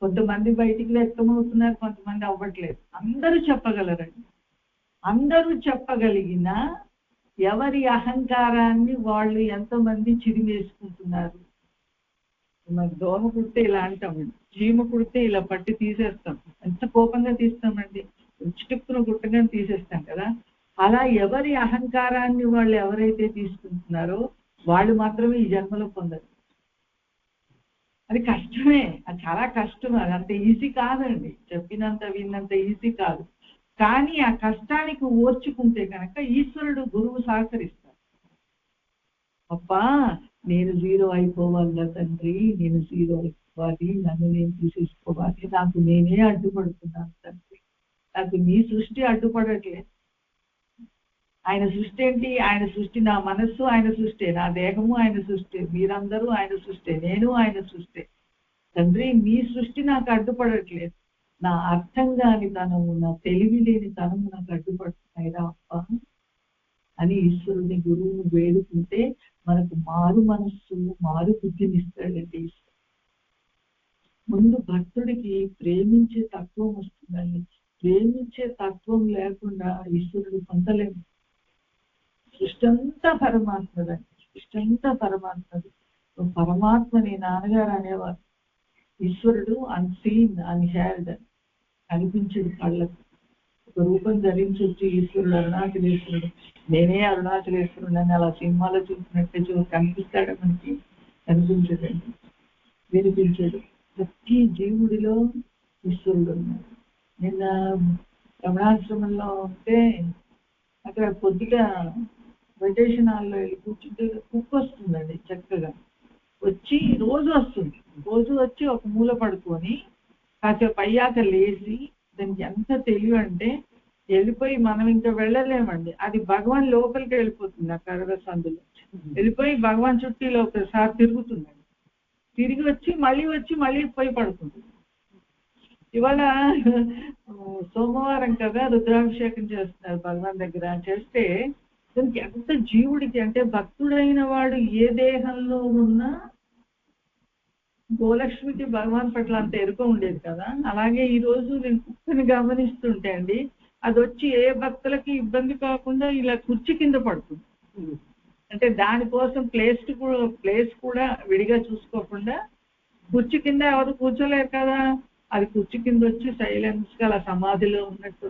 కొంతమంది బయటికి వ్యక్తమవుతున్నారు, కొంతమంది అవ్వట్లేదు. అందరూ చెప్పగలరండి. అందరూ చెప్పగలిగిన ఎవరి అహంకారాన్ని వాళ్ళు ఎంతమంది చిరివేసుకుంటున్నారు. మన దోమ కుడితే ఇలా అంటామండి, చీమ కుడితే ఇలా పట్టి తీసేస్తాం. ఎంత కోపంగా తీస్తామండి, చిటుక్కున గుట్టగానే తీసేస్తాం కదా. అలా ఎవరి అహంకారాన్ని వాళ్ళు ఎవరైతే తీసుకుంటున్నారో వాళ్ళు మాత్రమే ఈ జన్మలో పొందరు. అది కష్టమే, అది చాలా కష్టం. అది అంత ఈజీ కాదండి, చెప్పినంత విన్నంత ఈజీ కాదు. కానీ ఆ కష్టానికి ఓర్చుకుంటే కనుక ఈశ్వరుడు గురువు సహకరిస్తాడు. అబ్బా నేను జీరో అయిపోవాలా తండ్రి, నేను జీరో అయిపోవాలి, నన్ను నేను తీసేసుకోవాలి, నాకు నేనే అడ్డుపడుతున్నాను తండ్రి, నాకు నీ సృష్టి అడ్డుపడట్లేదు. ఆయన సృష్టి ఏంటి? ఆయన సృష్టి నా మనస్సు ఆయన సృష్టి, నా దేహము ఆయన సృష్టి, మీరందరూ ఆయన సృష్టి, నేను ఆయన సృష్టి. తండ్రి నీ సృష్టి నాకు అడ్డుపడట్లేదు, నా అర్థం కాని తనము, నా తెలివి లేని తనము నాకు అడ్డుపడుతున్నాయిరా అప్ప అని ఈశ్వరుని గురువుని వేడుకుంటే మనకు మారు మనస్సు, మారు బుద్ధిని ఇస్తాడండి ఈశ్వరుడు. ముందు భక్తుడికి ప్రేమించే తత్వం వస్తుందండి. ప్రేమించే తత్వం లేకుండా ఈశ్వరుడు పొందలేము. సృష్టి అంతా పరమాత్మదండి, సృష్టి అంతా పరమాత్మది. పరమాత్మని నాన్నగారు అనేవారు, ఈశ్వరుడు అన్సీన్ అన్హెర్డ్, కనిపించడు కళ్ళకు. ఒక రూపం ధరించి ఈశ్వరుడు అరుణాచలేశ్వరుడు, నేనే అరుణాచలేశ్వరుడు అని అలా సినిమాలో చూసినట్టే కనిపిస్తాడు మనకి? కనిపించడండి, వినిపించడు. ప్రతి జీవుడిలో ఈశ్వరుడు ఉన్నాడు. నిన్న రమణాశ్రమంలో ఉంటే అక్కడ కొద్దిగా మెడిటేషన్ హాల్లో వెళ్ళి కూర్చుంటే కుక్క వస్తుందండి చక్కగా వచ్చి, రోజు వస్తుంది, రోజు వచ్చి ఒక మూల పడుకొని కాసేపు అయ్యాక లేచి, దానికి ఎంత తెలివి అంటే వెళ్ళిపోయి మనం ఇంకా వెళ్ళలేమండి, అది భగవాన్ లోపలికి వెళ్ళిపోతుంది. ఆ కరగ సందులో వెళ్ళిపోయి భగవాన్ చుట్టూ ఒకసారి తిరుగుతుందండి, తిరిగి వచ్చి మళ్ళీ పోయి పడుకుంటుంది. ఇవాళ సోమవారం కదా, రుద్రాభిషేకం చేస్తున్నారు భగవాన్ దగ్గర. చేస్తే దానికి ఎంత జీవుడికి అంటే, భక్తుడైన వాడు ఏ దేహంలో ఉన్నా గోలక్ష్మికి భగవాన్ పట్ల అంత ఎరుక ఉండేది కదా. అలాగే ఈ రోజు నేను కుక్కని గమనిస్తుంటే అండి, అది వచ్చి ఏ భక్తులకి ఇబ్బంది కాకుండా ఇలా కుర్చీ కింద పడుతుంది. అంటే దానికోసం ప్లేస్ కూడా విడిగా చూసుకోకుండా కుర్చీ కింద ఎవరు కూర్చోలేరు కదా, అది కుర్చీ కింద వచ్చి సైలెన్స్ గా అలా సమాధిలో ఉన్నట్టు.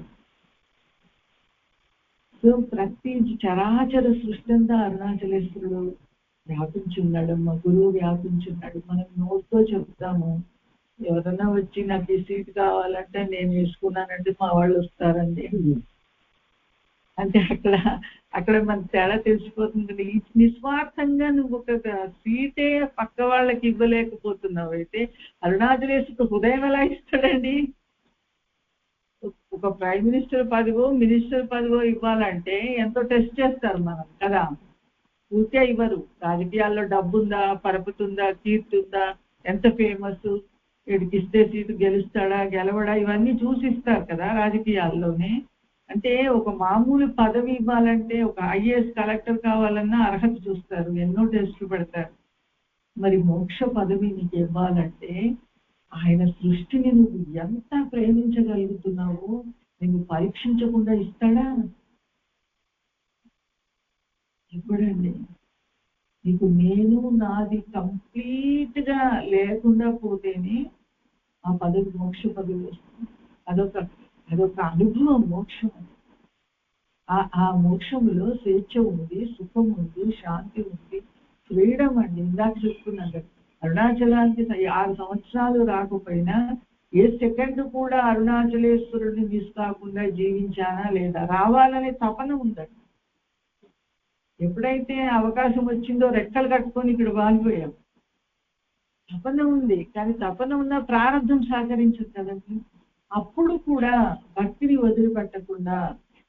సో ప్రతి చరాచర సృష్టి అంతా అరుణాచలేశ్వరుడు వ్యాపించున్నాడు, మా గురువు వ్యాపించున్నాడు. మనం నోట్తో చెప్తాము, ఎవరన్నా వచ్చి నాకు ఈ సీట్ కావాలంటే నేను వేసుకున్నానంటే మా వాళ్ళు వస్తారండి అంటే అక్కడ మన తేడా తెలిసిపోతుంది. నిస్వార్థంగా నువ్వు ఒక సీటే పక్క వాళ్ళకి ఇవ్వలేకపోతున్నావు అయితే అరుణాచలేశ్వరుడు హృదయం ఎలా ఇస్తాడండి? ఒక ప్రైమ్ మినిస్టర్ పదవో మినిస్టర్ పదవో ఇవ్వాలంటే ఎంతో టెస్ట్ చేస్తారు మనం కదా, ఊరికే ఇవ్వరు. రాజకీయాల్లో డబ్బు ఉందా, పరపతి ఉందా, కీర్తి ఉందా, ఎంత ఫేమస్, వీడికి ఇస్తే సీటు గెలుస్తాడా గెలవడా, ఇవన్నీ చూసిస్తారు కదా రాజకీయాల్లోనే. అంటే ఒక మామూలు పదవి ఇవ్వాలంటే, ఒక ఐఏఎస్ కలెక్టర్ కావాలన్నా అర్హత చూస్తారు, ఎన్నో టెస్టులు పెడతారు. మరి మోక్ష పదవి నీకు ఇవ్వాలంటే ఆయన సృష్టిని నువ్వు ఎంత ప్రేమించగలుగుతున్నావో నువ్వు పరీక్షించకుండా ఇస్తాడా? ఇప్పుడండి నీకు నేను నాది కంప్లీట్ గా లేకుండా పోతేనే ఆ పదవి, మోక్ష పదవి వస్తుంది. అదొక అనుభవం మోక్షం. ఆ మోక్షములో స్వేచ్ఛ ఉంది, సుఖం ఉంది, శాంతి ఉంది, ఫ్రీడమ్ అండి. ఇందాక చెప్పుకున్నాం కదా, అరుణాచలానికి 6 సంవత్సరాలు రాకపోయినా ఏ సెకండ్ కూడా అరుణాచలేశ్వరుడిని మిస్ కాకుండా జీవించానా లేదా, రావాలనే తపన ఉందండి. ఎప్పుడైతే అవకాశం వచ్చిందో రెక్కలు కట్టుకొని ఇక్కడ వాలిపోయాం. తపన ఉంది, కానీ తపన ఉన్న ప్రారంభం సహకరించదు కదండి. అప్పుడు కూడా భక్తిని వదిలిపెట్టకుండా,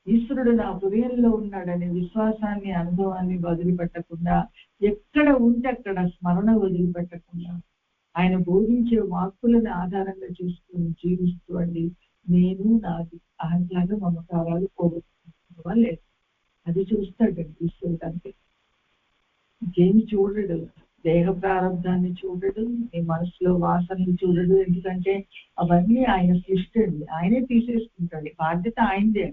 ఈశ్వరుడు నా హృదయంలో ఉన్నాడనే విశ్వాసాన్ని, అనుభవాన్ని వదిలిపెట్టకుండా, ఎక్కడ ఉంటే అక్కడ స్మరణ వదిలిపెట్టకుండా, ఆయన బోధించే వాక్కులను ఆధారంగా చేసుకుని జీవిస్తూ అండి నేను నాది అహంకార మమకారాలు పోగొట్టుకుంటున్నా లేదు, అది చూస్తాడండి ఈశ్వరుడు. అంతే, ఇంకేమి చూడడు. దేహ ప్రారంభాన్ని చూడడు, నీ మనసులో వాసనలు చూడడు. ఎందుకంటే అవన్నీ ఆయన సృష్టి అండి, ఆయనే తీసేసుకుంటాడు. బాధ్యత ఆయనదే.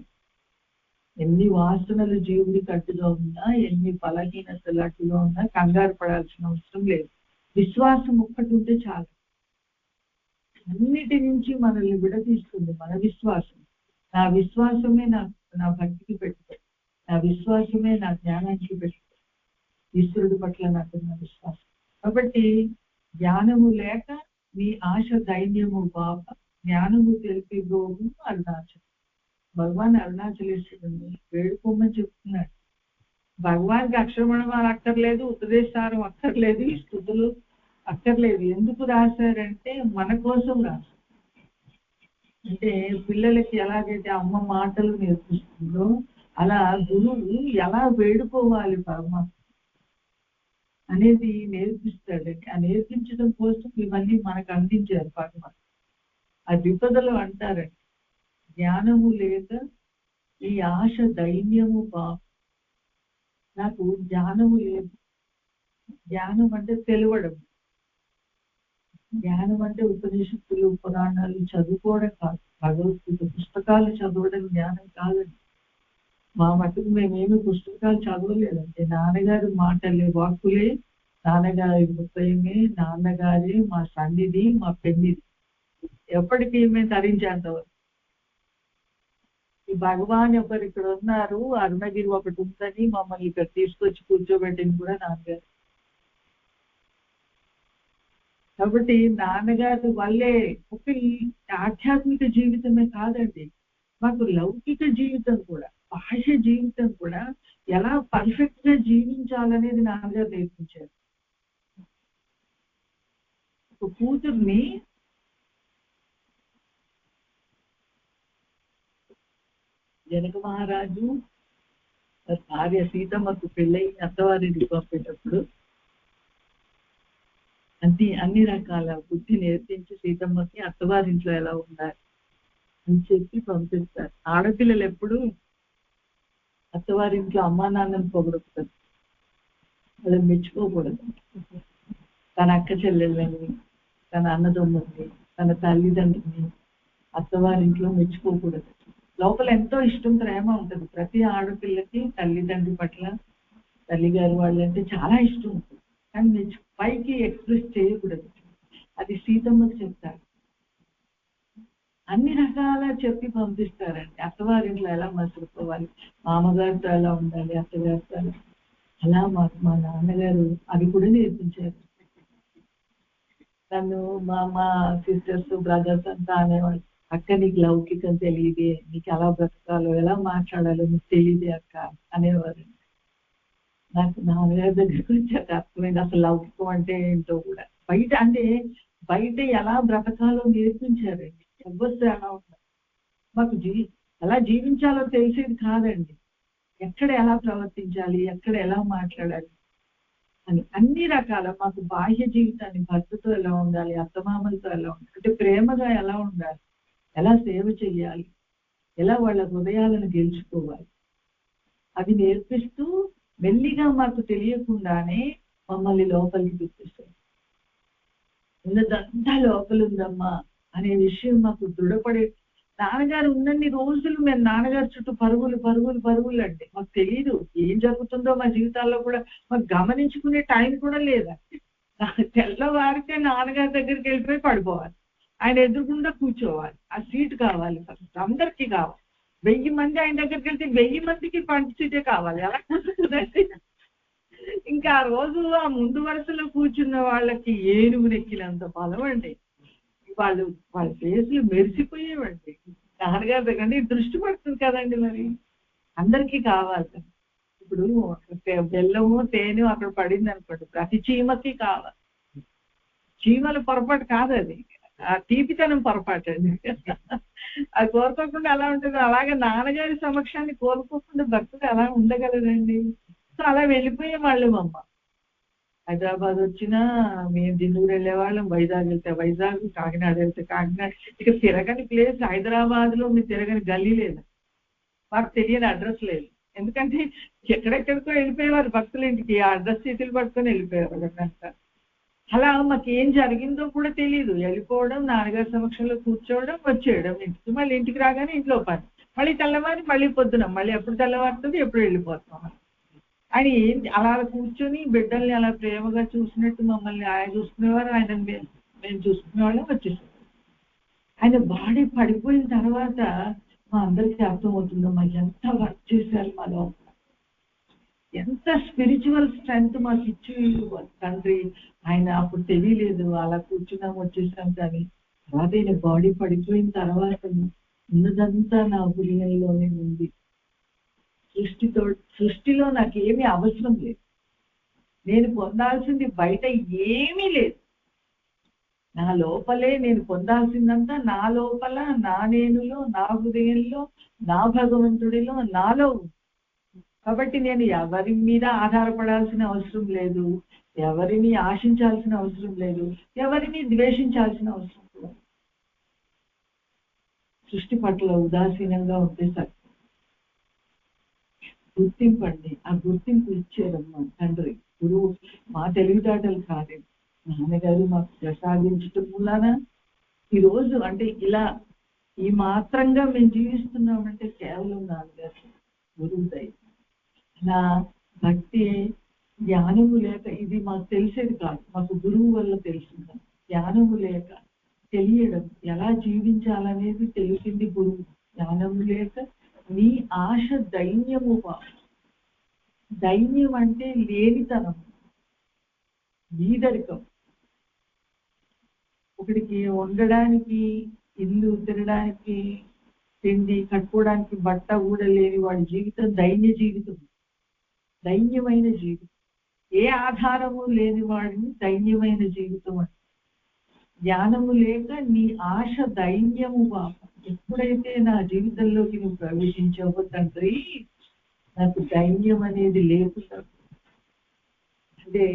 ఎన్ని వాసనలు జీవుడికి అడ్డుగా ఉన్నా, ఎన్ని బలహీనతలు అడ్డుగా ఉన్నా కంగారు పడాల్సిన అవసరం లేదు. విశ్వాసం ఒక్కటి ఉంటే చాలు, అన్నిటి నుంచి మనల్ని విడదీస్తుంది మన విశ్వాసం. నా విశ్వాసమే నా భక్తికి పెట్టుబడి, నా విశ్వాసమే నా జ్ఞానానికి పెట్టుబడి, ఈశ్వరుడి పట్ల నాకున్న విశ్వాసం. కాబట్టి జ్ఞానము లేక నీ ఆశ ధైర్యము బాప, జ్ఞానము తెలిపి గోవు అరుణాచలం. భగవాన్ అరుణాచలేశ్వరుని వేడుకోమని చెప్తున్నాడు. భగవాన్కి అక్షరమణమాలు అక్కర్లేదు, ఉపదేశారం అక్కర్లేదు, ఈ స్థుతులు అక్కర్లేదు. ఎందుకు రాశారంటే మన కోసం రాశారు. అంటే పిల్లలకి ఎలాగైతే అమ్మ మాటలు నేర్పిస్తుందో అలా గురువు ఎలా వేడుకోవాలి పరమాత్మ అనేది నేర్పిస్తాడండి. ఆ నేర్పించడం కోసం ఇవన్నీ మనకు అందించారు పరమాత్మ. ఆ విపదలు అంటారండి, జ్ఞానము లేక ఈ ఆశ దైన్యము నాకు జ్ఞానము లేదు. జ్ఞానం అంటే తెలియడం, జ్ఞానం అంటే ఉపనిషత్తులు పురాణాలు చదువుకోవడం కాదు, భగవద్గీత పుస్తకాలు చదవడం జ్ఞానం కాదండి. మా మటుకు మేమేమి పుస్తకాలు చదవలేదంటే నాన్నగారి మాటలే, వాక్కులే, నాన్నగారి హృదయమే, నాన్నగారే మా సన్నిధి, మా పెన్నిధి, ఎప్పటికీ మేము తరించేంతవరకు. ఈ భగవాన్ ఒకరు ఇక్కడ ఉన్నారు, అరుణగిరి ఒకటి ఉందని మమ్మల్ని ఇక్కడ తీసుకొచ్చి కూర్చోబెట్టింది కూడా నాన్నగారు. కాబట్టి నాన్నగారి వల్లే ఒక ఆధ్యాత్మిక జీవితమే కాదండి, మాకు లౌకిక జీవితం కూడా, బాహ్య జీవితం కూడా ఎలా పర్ఫెక్ట్ గా జీవించాలనేది నాన్నగారు నేర్పించారు. ఒక కూతుర్ని జనక మహారాజు భార్య సీతమ్మకు పెళ్ళై అత్తవారిని పంపేటప్పుడు అన్ని రకాల బుద్ధి నేర్పించి సీతమ్మకి అత్తవారింట్లో ఎలా ఉండాలి అని చెప్పి పంపిస్తారు. ఆడపిల్లలు ఎప్పుడు అత్తవారింట్లో అమ్మా నాన్నని పొగడతారు, వాళ్ళని మెచ్చుకోకూడదు. తన అక్క చెల్లెళ్ళని, తన అన్నదమ్ముల్ని, తన తల్లిదండ్రుల్ని అత్తవారింట్లో మెచ్చుకోకూడదు. లోపల ఎంతో ఇష్టం, ప్రేమ ఉంటుంది ప్రతి ఆడపిల్లకి. తల్లిదండ్రి పట్ల, తల్లిగారు వాళ్ళంటే చాలా ఇష్టం ఉంటుంది, కానీ పైకి ఎక్స్ప్రెస్ చేయకూడదు. అది సీతమ్మకి చెప్తారు. అన్ని రకాల చెప్పి పంపిస్తారండి. అత్తవారింట్లో ఎలా మసులుకోవాలి, మామగారితో ఎలా ఉండాలి, అత్తగారితో అలా మా నాన్నగారు అది కూడా నేర్పించారు. నన్ను మా సిస్టర్స్ బ్రదర్స్ అంతా అనేవాళ్ళు, అక్క నీకు లౌకికం తెలియదే, నీకు ఎలా బ్రతకాలో ఎలా మాట్లాడాలో నీకు తెలియదే అక్క అనేవారు. నాకు నాన్నగారి దగ్గరికి వచ్చాక అర్థమైంది అసలు లౌకికం అంటే ఏంటో కూడా. బయట అంటే బయట ఎలా బ్రతకాలో నేర్పించారండి. ఎవరు ఎలా ఉంటారు, మాకు ఎలా జీవించాలో తెలిసేది కాదండి. ఎక్కడ ఎలా ప్రవర్తించాలి, ఎక్కడ ఎలా మాట్లాడాలి అని అన్ని రకాల మాకు బాహ్య జీవితాన్ని, భర్తతో ఎలా ఉండాలి, అత్తమామలతో ఎలా ఉండాలి, అంటే ప్రేమగా ఎలా ఉండాలి, ఎలా సేవ చెయ్యాలి, ఎలా వాళ్ళ హృదయాలను గెలుచుకోవాలి, అది నేర్పిస్తూ మెల్లిగా మాకు తెలియకుండానే మమ్మల్ని లోపలికి చూపిస్తారు. ఉన్నదంతా లోపల ఉందమ్మా అనే విషయం మాకు దృఢపడే. నాన్నగారు ఉన్నన్ని రోజులు మేము నాన్నగారి చుట్టూ పరుగులు అండి. మాకు తెలియదు ఏం జరుగుతుందో మా జీవితాల్లో కూడా, మాకు గమనించుకునే టైం కూడా లేదండి. తెల్లవారితే నాన్నగారి దగ్గరికి వెళ్ళిపోయి పడిపోవాలి, ఆయన ఎదురుకుండా కూర్చోవాలి, ఆ సీట్ కావాలి, అందరికీ కావాలి. 1000 మంది ఆయన దగ్గరికి వెళ్తే 1000 మందికి పంచి సీటే కావాలి, అలా కూర్చుంటుందండి. ఇంకా ఆ రోజు ఆ ముందు వరుసలో కూర్చున్న వాళ్ళకి ఏనుగునెక్కినంత బలం అండి. వాళ్ళ ఫేస్లు మెరిసిపోయేవండి. నాన్నగారి దగ్గర దృష్టి పడుతుంది కదండి, మరి అందరికీ కావాలి. ఇప్పుడు బెల్లము తేనె అక్కడ పడింది అనుకోండి, ప్రతి చీమకి కావాలి. చీమల పొరపాటు కాదు అది, ఆ తీపితనం పొరపాటు అండి. అది కోరుకోకుండా ఎలా ఉంటుంది. అలాగే నాన్నగారి సమక్షాన్ని కోరుకోకుండా భక్తుడు ఎలా ఉండగలదండి. సో అలా వెళ్ళిపోయే వాళ్ళం అమ్మ. హైదరాబాద్ వచ్చినా మేము దిండూరు వెళ్ళేవాళ్ళం, వైజాగ్ వెళ్తే వైజాగ్, కాకినాడ వెళ్తే కాకినాడ. ఇక తిరగని ప్లేస్ హైదరాబాద్ లో మీరు తిరగని గల్లీ లేదు, మాకు తెలియని అడ్రస్ లేదు. ఎందుకంటే ఎక్కడెక్కడికో వెళ్ళిపోయేవారు భక్తుల ఇంటికి, ఆ అడ్రస్ చేతులు పట్టుకొని వెళ్ళిపోయేవారు కనుక. అలా మాకు ఏం జరిగిందో కూడా తెలియదు. వెళ్ళిపోవడం, నాన్నగారి సమక్షంలో కూర్చోవడం, వచ్చేయడం ఇంటికి. మళ్ళీ ఇంటికి రాగానే ఇంట్లో పని, మళ్ళీ తెల్లవారి మళ్ళీ పొద్దున, మళ్ళీ ఎప్పుడు తెల్లవారుతుంది ఎప్పుడు వెళ్ళిపోతాం అని. అలా కూర్చొని బిడ్డల్ని అలా ప్రేమగా చూసినట్టు మమ్మల్ని ఆయన చూసుకునేవారు, ఆయన మేము చూసుకునేవాళ్ళం, వచ్చేసాం. ఆయన బాడీ పడిపోయిన తర్వాత మా అందరికీ అర్థమవుతుందమ్మా ఎంత వర్క్ చేశారు మా లోపల, ఎంత స్పిరిచువల్ స్ట్రెంగ్త్ మాకు ఇచ్చి తండ్రి. ఆయన అప్పుడు తెలియలేదు, అలా కూర్చున్నాం వచ్చేసాం. కానీ తర్వాత ఆయన బాడీ పడిపోయిన తర్వాత ఉన్నదంతా నా హృదయంలోనే ఉంది. సృష్టిలో నాకేమీ అవసరం లేదు. నేను పొందాల్సింది బయట ఏమీ లేదు. నా లోపలే నేను పొందాల్సిందంతా నా లోపల, నా నేనులో, నా హృదయంలో, నా భగవంతుడిలో, నాలో. కాబట్టి నేను ఎవరి మీద ఆధారపడాల్సిన అవసరం లేదు, ఎవరిని ఆశించాల్సిన అవసరం లేదు, ఎవరిని ద్వేషించాల్సిన అవసరం లేదు. సృష్టి పట్ల ఉదాసీనంగా ఉంటే సరే. గుర్తింపండి. ఆ గుర్తింపు ఇచ్చారమ్మా తండ్రి, గురువు. మా తెలివితేటలు కాలేదు, నాన్నగారు మాకు ప్రసాదించటం వలన ఈరోజు అంటే ఇలా ఈ మాత్రంగా మేము జీవిస్తున్నామంటే కేవలం నాన్నగారు, గురువు దయ. అలా భక్తి జ్ఞానము లేక ఇది మాకు తెలిసేది కాదు, మాకు గురువు వల్ల తెలిసింది. జ్ఞానము లేక తెలియడం, ఎలా జీవించాలనేది తెలిసింది గురువు. జ్ఞానము లేక నీ ఆశ దైన్యము. దైన్యం అంటే లేనితనం, బీదరికం. ఒకడికి వండడానికి ఇల్లు, తినడానికి తిండి, కట్టుకోవడానికి బట్ట కూడా లేని వాడి జీవితం దైన్య జీవితం, దైన్యమైన జీవితం. ఏ ఆధారము లేని వాడిని దైన్యమైన జీవితం అంటే. జ్ఞానము లేక నీ ఆశ దైన్యము బాబ. ఎప్పుడైతే నా జీవితంలోకి నువ్వు ప్రవేశించావో తండ్రి, నాకు దైన్యం అనేది లేకుండా, అంటే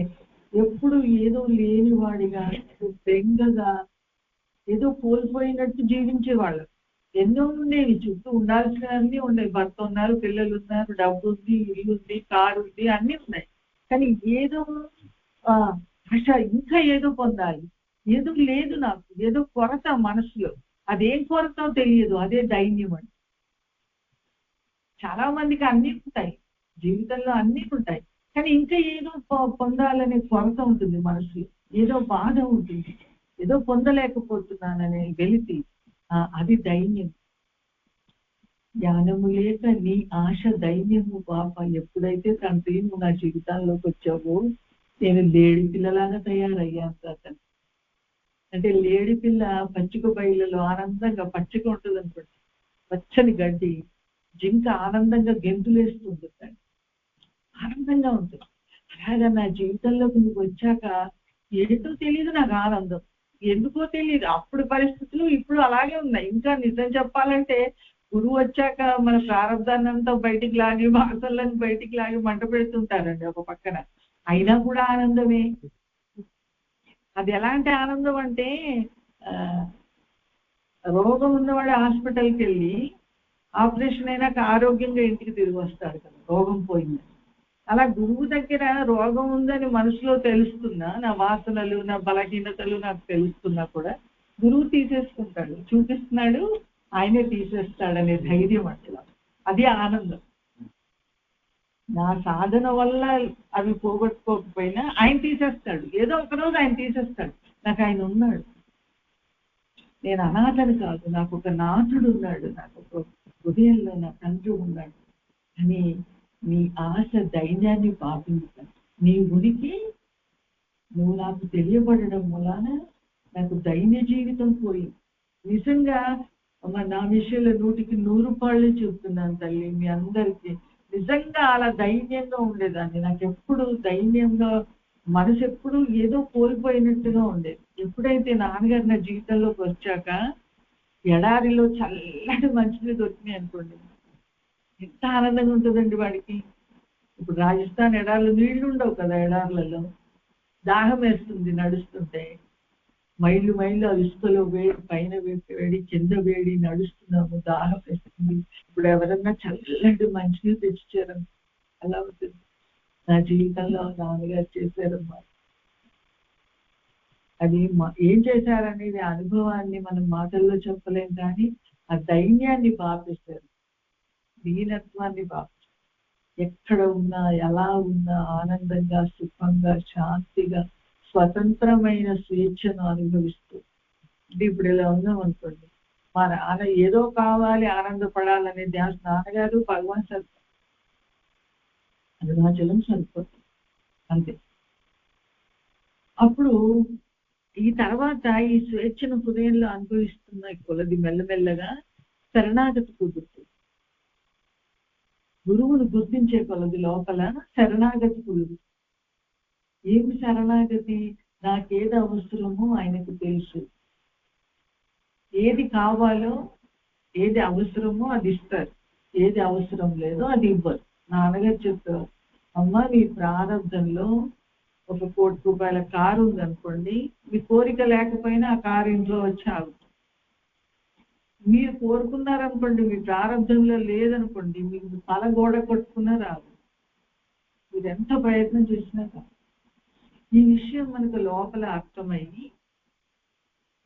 ఎప్పుడు ఏదో లేనివాడిగా, బెంగగా, ఏదో కోల్పోయినట్టు జీవించేవాళ్ళు. ఎన్నో ఉండేవి, చుట్టూ ఉండాల్సినవన్నీ ఉన్నాయి. భర్త ఉన్నారు, పిల్లలు ఉన్నారు, డబ్బు ఉంది, ఇల్లు ఉంది, కారు ఉంది, అన్నీ ఉన్నాయి. కానీ ఏదో ఆశ, ఇంకా ఏదో పొందాలి, ఏదో లేదు నాకు, ఏదో కొరత మనసులో. అదేం కొరతో తెలియదు, అదే దైన్యం అని. చాలా మందికి అన్నీ ఉంటాయి, జీవితంలో అన్నీ ఉంటాయి, కానీ ఇంకా ఏదో పొందాలనే కొరత ఉంటుంది మనసులో, ఏదో బాధ ఉంటుంది, ఏదో పొందలేకపోతున్నాననే వెలితి, అది దైన్యం. జ్ఞానము లేక నీ ఆశ దైన్యము పాప. ఎప్పుడైతే తండ్రి నువ్వు నా జీవితాల్లోకి వచ్చావో నేను లేడి పిల్లలాగా తయారయ్యాను తండ్రి. అంటే లేడి పిల్ల పచ్చిక బయళ్ళలో ఆనందంగా, పచ్చిక ఉంటుంది అనుకోండి, పచ్చని గడ్డి, జింక ఆనందంగా గెంతులేస్తుంది, ఆనందంగా ఉంటుంది. అలాగా నా జీవితంలోకి నువ్వు వచ్చాక ఏంటో తెలియదు నాకు ఆనందం, ఎందుకో తెలియదు. అప్పుడు పరిస్థితులు ఇప్పుడు అలాగే ఉన్నాయి. ఇంకా నిజం చెప్పాలంటే గురువు వచ్చాక మన ప్రారంభాన్ని అంతా బయటికి లాగి, వాసనలను బయటికి లాగి మంట పెడుతుంటారండి ఒక పక్కన. అయినా కూడా ఆనందమే. అది ఎలాంటి ఆనందం అంటే, రోగం ఉన్నవాడు హాస్పిటల్కి వెళ్ళి ఆపరేషన్ అయినాక ఆరోగ్యంగా ఇంటికి తిరిగి వస్తాడు కదా, రోగం పోయింది. అలా గురువు దగ్గర రోగం ఉందని మనసులో తెలుస్తున్నా, నా వాసనలు, నా బలహీనతలు నాకు తెలుస్తున్నా కూడా గురువు తీసేసుకుంటాడు, చూపిస్తున్నాడు, ఆయనే తీసేస్తాడనే ధైర్యం అంటే అది ఆనందం. నా సాధన వల్ల అవి పోగొట్టుకోకపోయినా ఆయన తీసేస్తాడు, ఏదో ఒకరోజు ఆయన తీసేస్తాడు. నాకు ఆయన ఉన్నాడు, నేను అనాథని కాదు, నాకు ఒక నాథుడు ఉన్నాడు, నాకు ఒక హృదయంలో నా తండ్రి ఉన్నాడు అని నీ ఆశ దైన్యాన్ని పాపించాను. నీ ఉనికి నువ్వు నాకు తెలియబడడం వలన నాకు దైన్య జీవితం పోయింది. నిజంగా నా విషయంలో 100కి 100 చెప్తున్నాను తల్లి మీ అందరికీ. నిజంగా అలా దైన్యంగా ఉండేదాన్ని. నాకు ఎప్పుడు దైన్యంగా, మనసు ఎప్పుడు ఏదో కోల్పోయినట్టుగా ఉండేది. ఎప్పుడైతే నాన్నగారు నా జీవితంలోకి వచ్చాక ఎడారిలో చల్లటి మంచినీళ్ళు దొరికినాయి అనుకోండి, ఎంత ఆనందంగా ఉంటుందండి వాడికి. ఇప్పుడు రాజస్థాన్ ఎడార్లు నీళ్లు ఉండవు కదా, ఎడార్లలో దాహం వేస్తుంది నడుస్తుంటే, మైళ్ళు మైళ్ళు ఇసుకలో వేడి, పైన వేడి, కింద వేడి, నడుస్తున్నాము, దాహం వేస్తుంది. ఇప్పుడు ఎవరన్నా చల్లటి మంచినీళ్ళు తెచ్చిచ్చారు, అలా ఉంటుంది. నా జీవితంలో నాన్నగారు చేశారమ్మా. అది ఏం చేశారనేది అనుభవాన్ని మనం మాటల్లో చెప్పలేం, కానీ ఆ దైన్యాన్ని పాపేశారు, దీనత్వాన్ని పాపేశారు. ఎక్కడ ఉన్నా, ఎలా ఉన్నా ఆనందంగా, సుఖంగా, శాంతిగా, స్వతంత్రమైన స్వేచ్ఛను అనుభవిస్తూ. అంటే ఇప్పుడు ఇలా ఉన్నాం అనుకోండి, మా నాన్న ఏదో కావాలి, ఆనందపడాలనే ధ్యాస. నాన్నగారు భగవాన్ సరిపోతుంది, అరుణాచలం సరిపోతుంది, అంతే. అప్పుడు ఈ తర్వాత ఈ స్వేచ్ఛను హృదయంలో అనుభవిస్తున్న కొలది మెల్లమెల్లగా శరణాగతి కుదురుతుంది. గురువును గుర్తించే కొలది లోపల శరణాగతి కుదురుతుంది. ఏమి శరణాగతి? నాకేది అవసరమో ఆయనకు తెలుసు, ఏది కావాలో ఏది అవసరమో అది ఇస్తారు, ఏది అవసరం లేదో అది ఇవ్వరు. నాన్నగారు చెప్తారు, అమ్మ మీ ప్రారంభంలో 1 కోటి రూపాయల కారు ఉందనుకోండి, మీ కోరిక లేకపోయినా ఆ కారు ఇంట్లో వచ్చి ఆగుతుంది. మీరు కోరుకున్నారనుకోండి, మీ ప్రారంభంలో లేదనుకోండి, మీకు తల గోడ కొట్టుకున్నా రాదు, మీరు ఎంత ప్రయత్నం చేసినా కాదు. ఈ విషయం మనకు లోపల అర్థమయ్యి,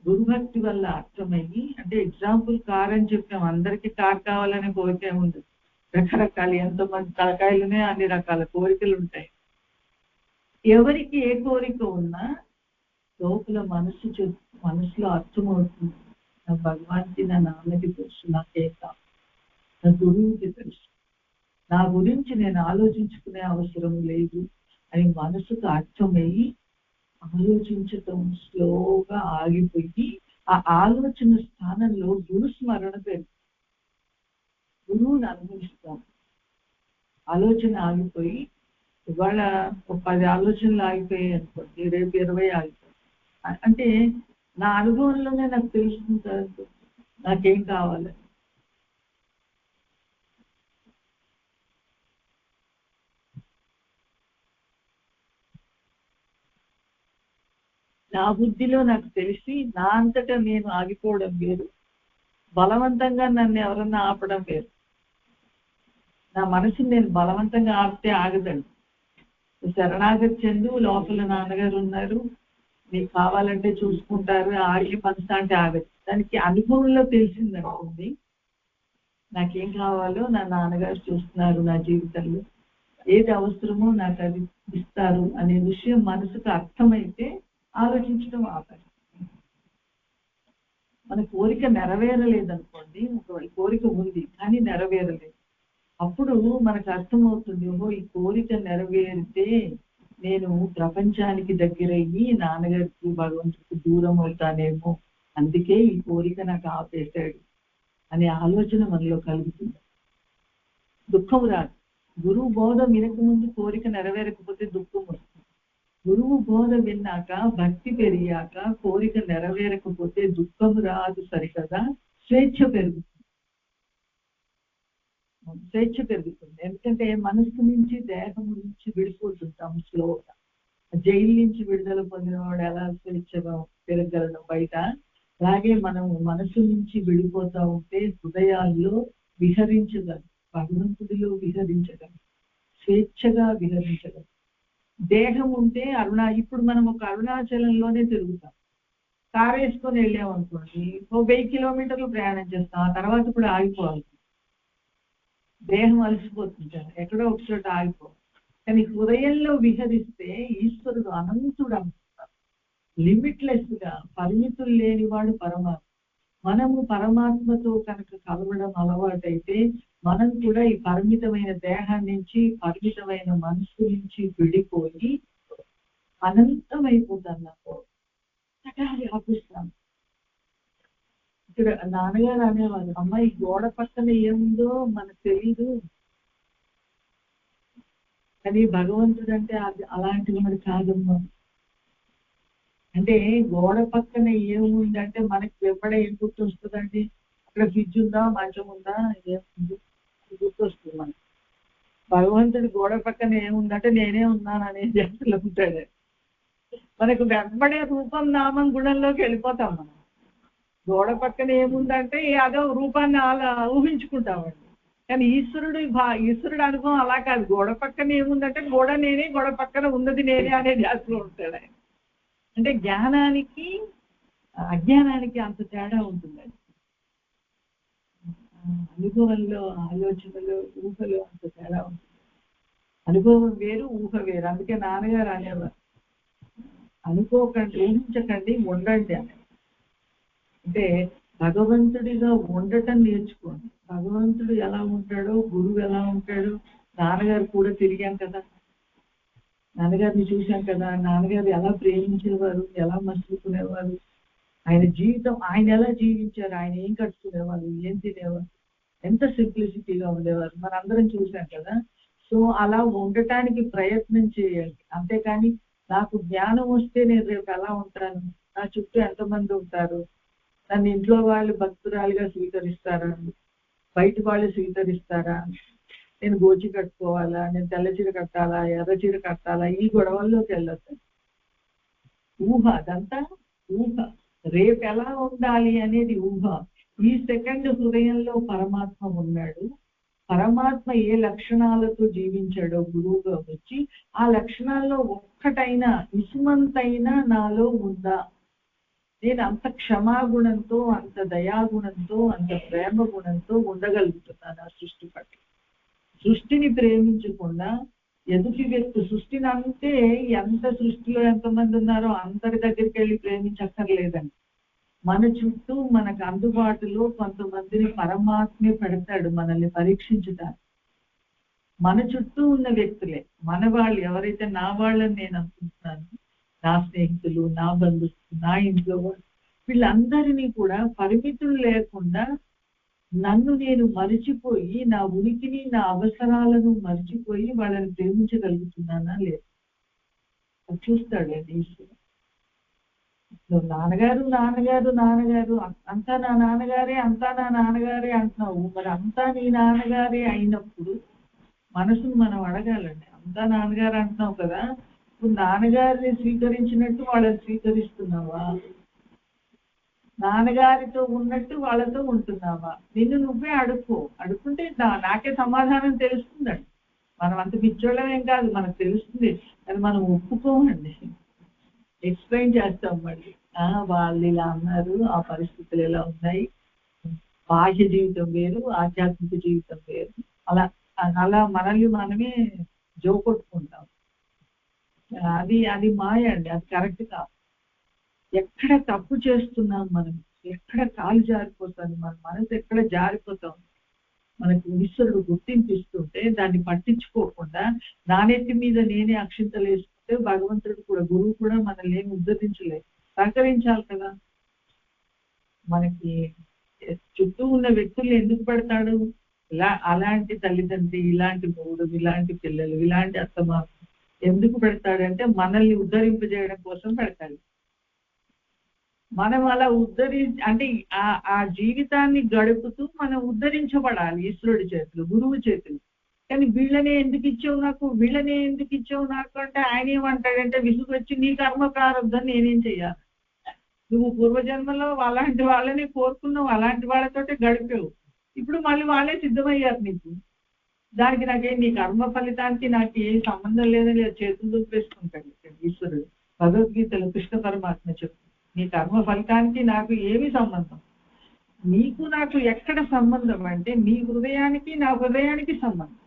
గురుభక్తి వల్ల అర్థమయ్యి, అంటే ఎగ్జాంపుల్ కార్ అని చెప్పాం, అందరికీ కార్ కావాలనే కోరిక ఉంది. రకరకాల ఎంతమంది తలకాయలునే అన్ని రకాల కోరికలు ఉంటాయి. ఎవరికి ఏ కోరిక ఉన్నా లోపల మనసులో అర్థమవుతుంది, నా భగవాన్కి నా నాన్నకి తెలుసు, నాకే కాదు, నా గురువుకి తెలుసు, నా గురించి నేను ఆలోచించుకునే అవసరం లేదు అని మనసుకు అర్థమయ్యి ఆలోచించటం స్లోగా ఆగిపోయి, ఆ ఆలోచన స్థానంలో గురు స్మరణ పెరుగుతుంది. గురువుని అనుభవిస్తాం. ఆలోచన ఆగిపోయి, ఇవాళ 10 ఆలోచనలు ఆగిపోయాయి అనుకోండి, రేపు 20 ఆగిపోయి, అంటే నా అనుభవంలోనే నాకు తెలుసుకుంటారు నాకేం కావాలి. నా బుద్ధిలో నాకు తెలిసి నా అంతటా నేను ఆగిపోవడం వేరు, బలవంతంగా నన్ను ఎవరన్నా ఆపడం వేరు. నా మనసుని నేను బలవంతంగా ఆపితే ఆగదండి. శరణాగతి చెందు, లోపల నాన్నగారు ఉన్నారు, మీకు కావాలంటే చూసుకుంటారు, ఆగి మనసు అంటే ఆగదు. దానికి అనుభవంలో తెలిసిందనుకోండి, నాకేం కావాలో నా నాన్నగారు చూస్తున్నారు, నా జీవితంలో ఏది అవసరమో నాకు అది ఇస్తారు అనే విషయం మనసుకు అర్థమైతే ఆలోచించడం ఆపాలి. మన కోరిక నెరవేరలేదనుకోండి, ఒకవేళ కోరిక ఉంది కానీ నెరవేరలేదు, అప్పుడు మనకు అర్థమవుతుంది, ఓహో ఈ కోరిక నెరవేరితే నేను ప్రపంచానికి దగ్గరయ్యి నాన్నగారికి భగవంతుడికి దూరం అవుతానేమో, అందుకే ఈ కోరిక నాకు ఆపేశాడు అనే ఆలోచన మనలో కలుగుతుంది. దుఃఖం రాదు. గురువు బోధ వినకముందు కోరిక నెరవేరకపోతే దుఃఖం వస్తుంది. గురువు బోధ విన్నాక, భక్తి పెరిగాక కోరిక నెరవేరకపోతే దుఃఖం రాదు సరికదా, స్వేచ్ఛ పెరుగుతుంది. స్వేచ్ఛ పెరుగుతుంది. ఎందుకంటే మనస్సు నుంచి దేహం నుంచి విడిపోతుంటాం స్లోగా. జైలు నుంచి విడుదల పొందిన వాడు ఎలా స్వేచ్ఛగా తిరగలడం బయట, అలాగే మనం మనసు నుంచి విడిపోతా ఉంటే హృదయాల్లో విహరించగలం, భగవంతుడిలో విహరించగలం, స్వేచ్ఛగా విహరించగలం. దేహం ఉంటే ఇప్పుడు మనం ఒక అరుణాచలంలోనే తిరుగుతాం, కారు వేసుకొని వెళ్ళామనుకోండి, 1000 కిలోమీటర్లు ప్రయాణం చేస్తాం, ఆ తర్వాత కూడా ఆగిపోవాలి, దేహం అలసిపోతుంది, ఎక్కడో ఒక చోట ఆగిపోవాలి. కానీ హృదయంలో విహరిస్తే ఈశ్వరుడు అనంతుడు అనుకుంటారు, లిమిట్లెస్ గా, పరిమితులు లేనివాడు పరమాత్మ. మనము పరమాత్మతో కనుక కలవడం అలవాటైతే మనం కూడా ఈ పరిమితమైన దేహం నుంచి, పరిమితమైన మనసు నుంచి విడిపోయి అనంతమైపోతాను, వ్యాపిస్తాం. ఇక్కడ నాన్నగారు అనేవారు, అమ్మాయి గోడ పక్కన ఏముందో మనకు తెలీదు, కానీ భగవంతుడు అంటే అది అలాంటి వాడు కాదమ్మా. అంటే గోడ పక్కన ఏముందంటే మనకి వెంబడే ఏం గుర్తొస్తుందండి? అక్కడ ఫ్రిడ్జ్ ఉందా, మంచం ఉందా, ఏముంది గుర్తొస్తుంది మనకి. భగవంతుడు గోడ పక్కన ఏముందంటే నేనే ఉన్నాను అనే జాతిలో ఉంటాడు. మనకు వెంబడే రూపం నామం గుణంలోకి వెళ్ళిపోతాం. మనం గోడ పక్కన ఏముందంటే అదో రూపాన్ని అలా ఊహించుకుంటామండి. కానీ ఈశ్వరుడు అనుభవం అలా కాదు. గోడ పక్కన ఏముందంటే గోడ నేనే, గోడ పక్కన ఉన్నది నేనే అనే జాతిలో ఉంటాడు ఆయన. అంటే జ్ఞానానికి అజ్ఞానానికి అంత తేడా ఉంటుందండి. అనుభవంలో, ఆలోచనలో, ఊహలో అంత తేడా ఉంటుంది. అనుభవం వేరు, ఊహ వేరు. అందుకే నాన్నగారు అనేవారు, అనుకోకండి, ఊహించకండి, ఉండండి అని. అంటే భగవంతుడిగా ఉండటం నేర్చుకోండి. భగవంతుడు ఎలా ఉంటాడో, గురువు ఎలా ఉంటాడో, నాన్నగారు కూడా తిరిగాం కదా, నాన్నగారిని చూశాం కదా, నాన్నగారు ఎలా ప్రేమించేవారు, ఎలా మర్చిపోకునేవారు, ఆయన జీవితం ఆయన ఎలా జీవించారు, ఆయన ఏం కట్టుకునేవాళ్ళు, ఏం తినేవారు, ఎంత సింప్లిసిటీగా ఉండేవారు మనందరం చూసాం కదా. సో అలా ఉండటానికి ప్రయత్నం చేయండి. అంతేకాని నాకు జ్ఞానం వస్తే నేను రేపు ఎలా ఉంటాను, నా చుట్టూ ఎంతమంది ఉంటారు, నన్ను ఇంట్లో వాళ్ళు భక్తురాలుగా స్వీకరిస్తారా, బయట వాళ్ళు స్వీకరిస్తారా, నేను గోచి కట్టుకోవాలా, నేను తెల్ల చీర కట్టాలా, ఎర్ర చీర కట్టాలా, ఈ గొడవల్లోకి వెళ్ళొద్దు. ఊహ, అదంతా ఊహ. రేపు ఎలా ఉండాలి అనేది ఊహ. ఈ సెకండ్ హృదయంలో పరమాత్మ ఉన్నాడు. పరమాత్మ ఏ లక్షణాలతో జీవించాడో గురువుగా వచ్చి ఆ లక్షణాల్లో ఒక్కటైనా ఇసుమంతైనా నాలో ఉందా, నేను అంత క్షమాగుణంతో, అంత దయాగుణంతో, అంత ప్రేమ గుణంతో ఉండగలుగుతున్నాను ఆ సృష్టి పట్ల. సృష్టిని ప్రేమించకుండా ఎదుటి వ్యక్తి, సృష్టిని అంటే ఎంత సృష్టిలో ఎంతమంది ఉన్నారో అందరి దగ్గరికి వెళ్ళి ప్రేమించక్కర్లేదండి. మన చుట్టూ మనకు అందుబాటులో కొంతమందిని పరమాత్మే పెడతాడు మనల్ని పరీక్షించడానికి. మన చుట్టూ ఉన్న వ్యక్తులే మన వాళ్ళు, ఎవరైతే నా వాళ్ళని నేను అనుకుంటున్నాను, నా స్నేహితులు, నా బంధువులు, నా ఇంట్లో వీళ్ళందరినీ కూడా పరిమితులు లేకుండా నన్ను నేను మరిచిపోయి, నా ఉనికిని, నా అవసరాలను మరిచిపోయి వాళ్ళని ప్రేమించగలుగుతున్నానా లేదు చూస్తాడండి ఈశ్వరుడు. నాన్నగారు నాన్నగారు నాన్నగారు అంతా నా నాన్నగారే, అంతా నా నాన్నగారే అంటున్నావు. మరి అంతా నీ నాన్నగారే అయినప్పుడు మనసును మనం అడగాలండి, అంతా నాన్నగారు అంటున్నావు కదా, ఇప్పుడు నాన్నగారిని స్వీకరించినట్టు వాళ్ళని స్వీకరిస్తున్నావా, నాన్నగారితో ఉన్నట్టు వాళ్ళతో ఉంటున్నావా, నిన్ను నువ్వే అడుక్కుంటే నాకే సమాధానం తెలుస్తుందండి. మనం అంత పిచ్చోళ్ళమేం కాదు, మనకు తెలుస్తుంది, అది మనం ఒప్పుకోమండి, ఎక్స్ప్లెయిన్ చేస్తాం మళ్ళీ. వాళ్ళు ఇలా అన్నారు, ఆ పరిస్థితులు ఎలా ఉన్నాయి, బాహ్య జీవితం వేరు, ఆధ్యాత్మిక జీవితం వేరు, అలా అలా మనల్ని మనమే జోకొట్టుకుంటాం. అది మాయ అండి, అది కరెక్ట్ కాదు. ఎక్కడ తప్పు చేస్తున్నాం మనం, ఎక్కడ కాలు జారిపోతుంది, మన మనసు ఎక్కడ జారిపోతాం, మనకు ఈశ్వరుడు గుర్తింపిస్తుంటే దాన్ని పట్టించుకోకుండా నానెత్తి మీద నేనే అక్షింతలు వేసుకుంటే భగవంతుడు కూడా, గురువు కూడా మనల్ని ఏమి ఉద్ధరించలేదు, సహకరించాలి కదా. మనకి చుట్టూ ఉన్న వ్యక్తులు ఎందుకు పెడతాడు, అలాంటి తల్లిదండ్రి, ఇలాంటి మూడు, ఇలాంటి పిల్లలు, ఇలాంటి అత్తమామ ఎందుకు పెడతాడంటే మనల్ని ఉద్ధరింపజేయడం కోసం పెడతాడు. మనం అలా అంటే ఆ జీవితాన్ని గడుపుతూ మనం ఉద్ధరించబడాలి ఈశ్వరుడి చేతులు, గురువు చేతులు. కానీ వీళ్ళనే ఎందుకు ఇచ్చావు నాకు, వీళ్ళనే ఎందుకు ఇచ్చావు నాకు అంటే ఆయన ఏమంటాడంటే విసుగు వచ్చి, నీ కర్మ ప్రారంభం నేనేం చెయ్యాలి, నువ్వు పూర్వజన్మలో అలాంటి వాళ్ళని కోరుకున్నావు, అలాంటి వాళ్ళతోటే గడిపావు, ఇప్పుడు మళ్ళీ వాళ్ళే సిద్ధమయ్యారు నీకు, దానికి నీ కర్మ ఫలితానికి నాకు ఏ సంబంధం లేదని చేతులు చూపేసుకుంటాడు ఈశ్వరుడు. భగవద్గీతలో కృష్ణ పరమాత్మ చెప్పు, నీ కర్మ ఫలితానికి నాకు ఏమి సంబంధం, నీకు నాకు ఎక్కడ సంబంధం అంటే నీ హృదయానికి నా హృదయానికి సంబంధం,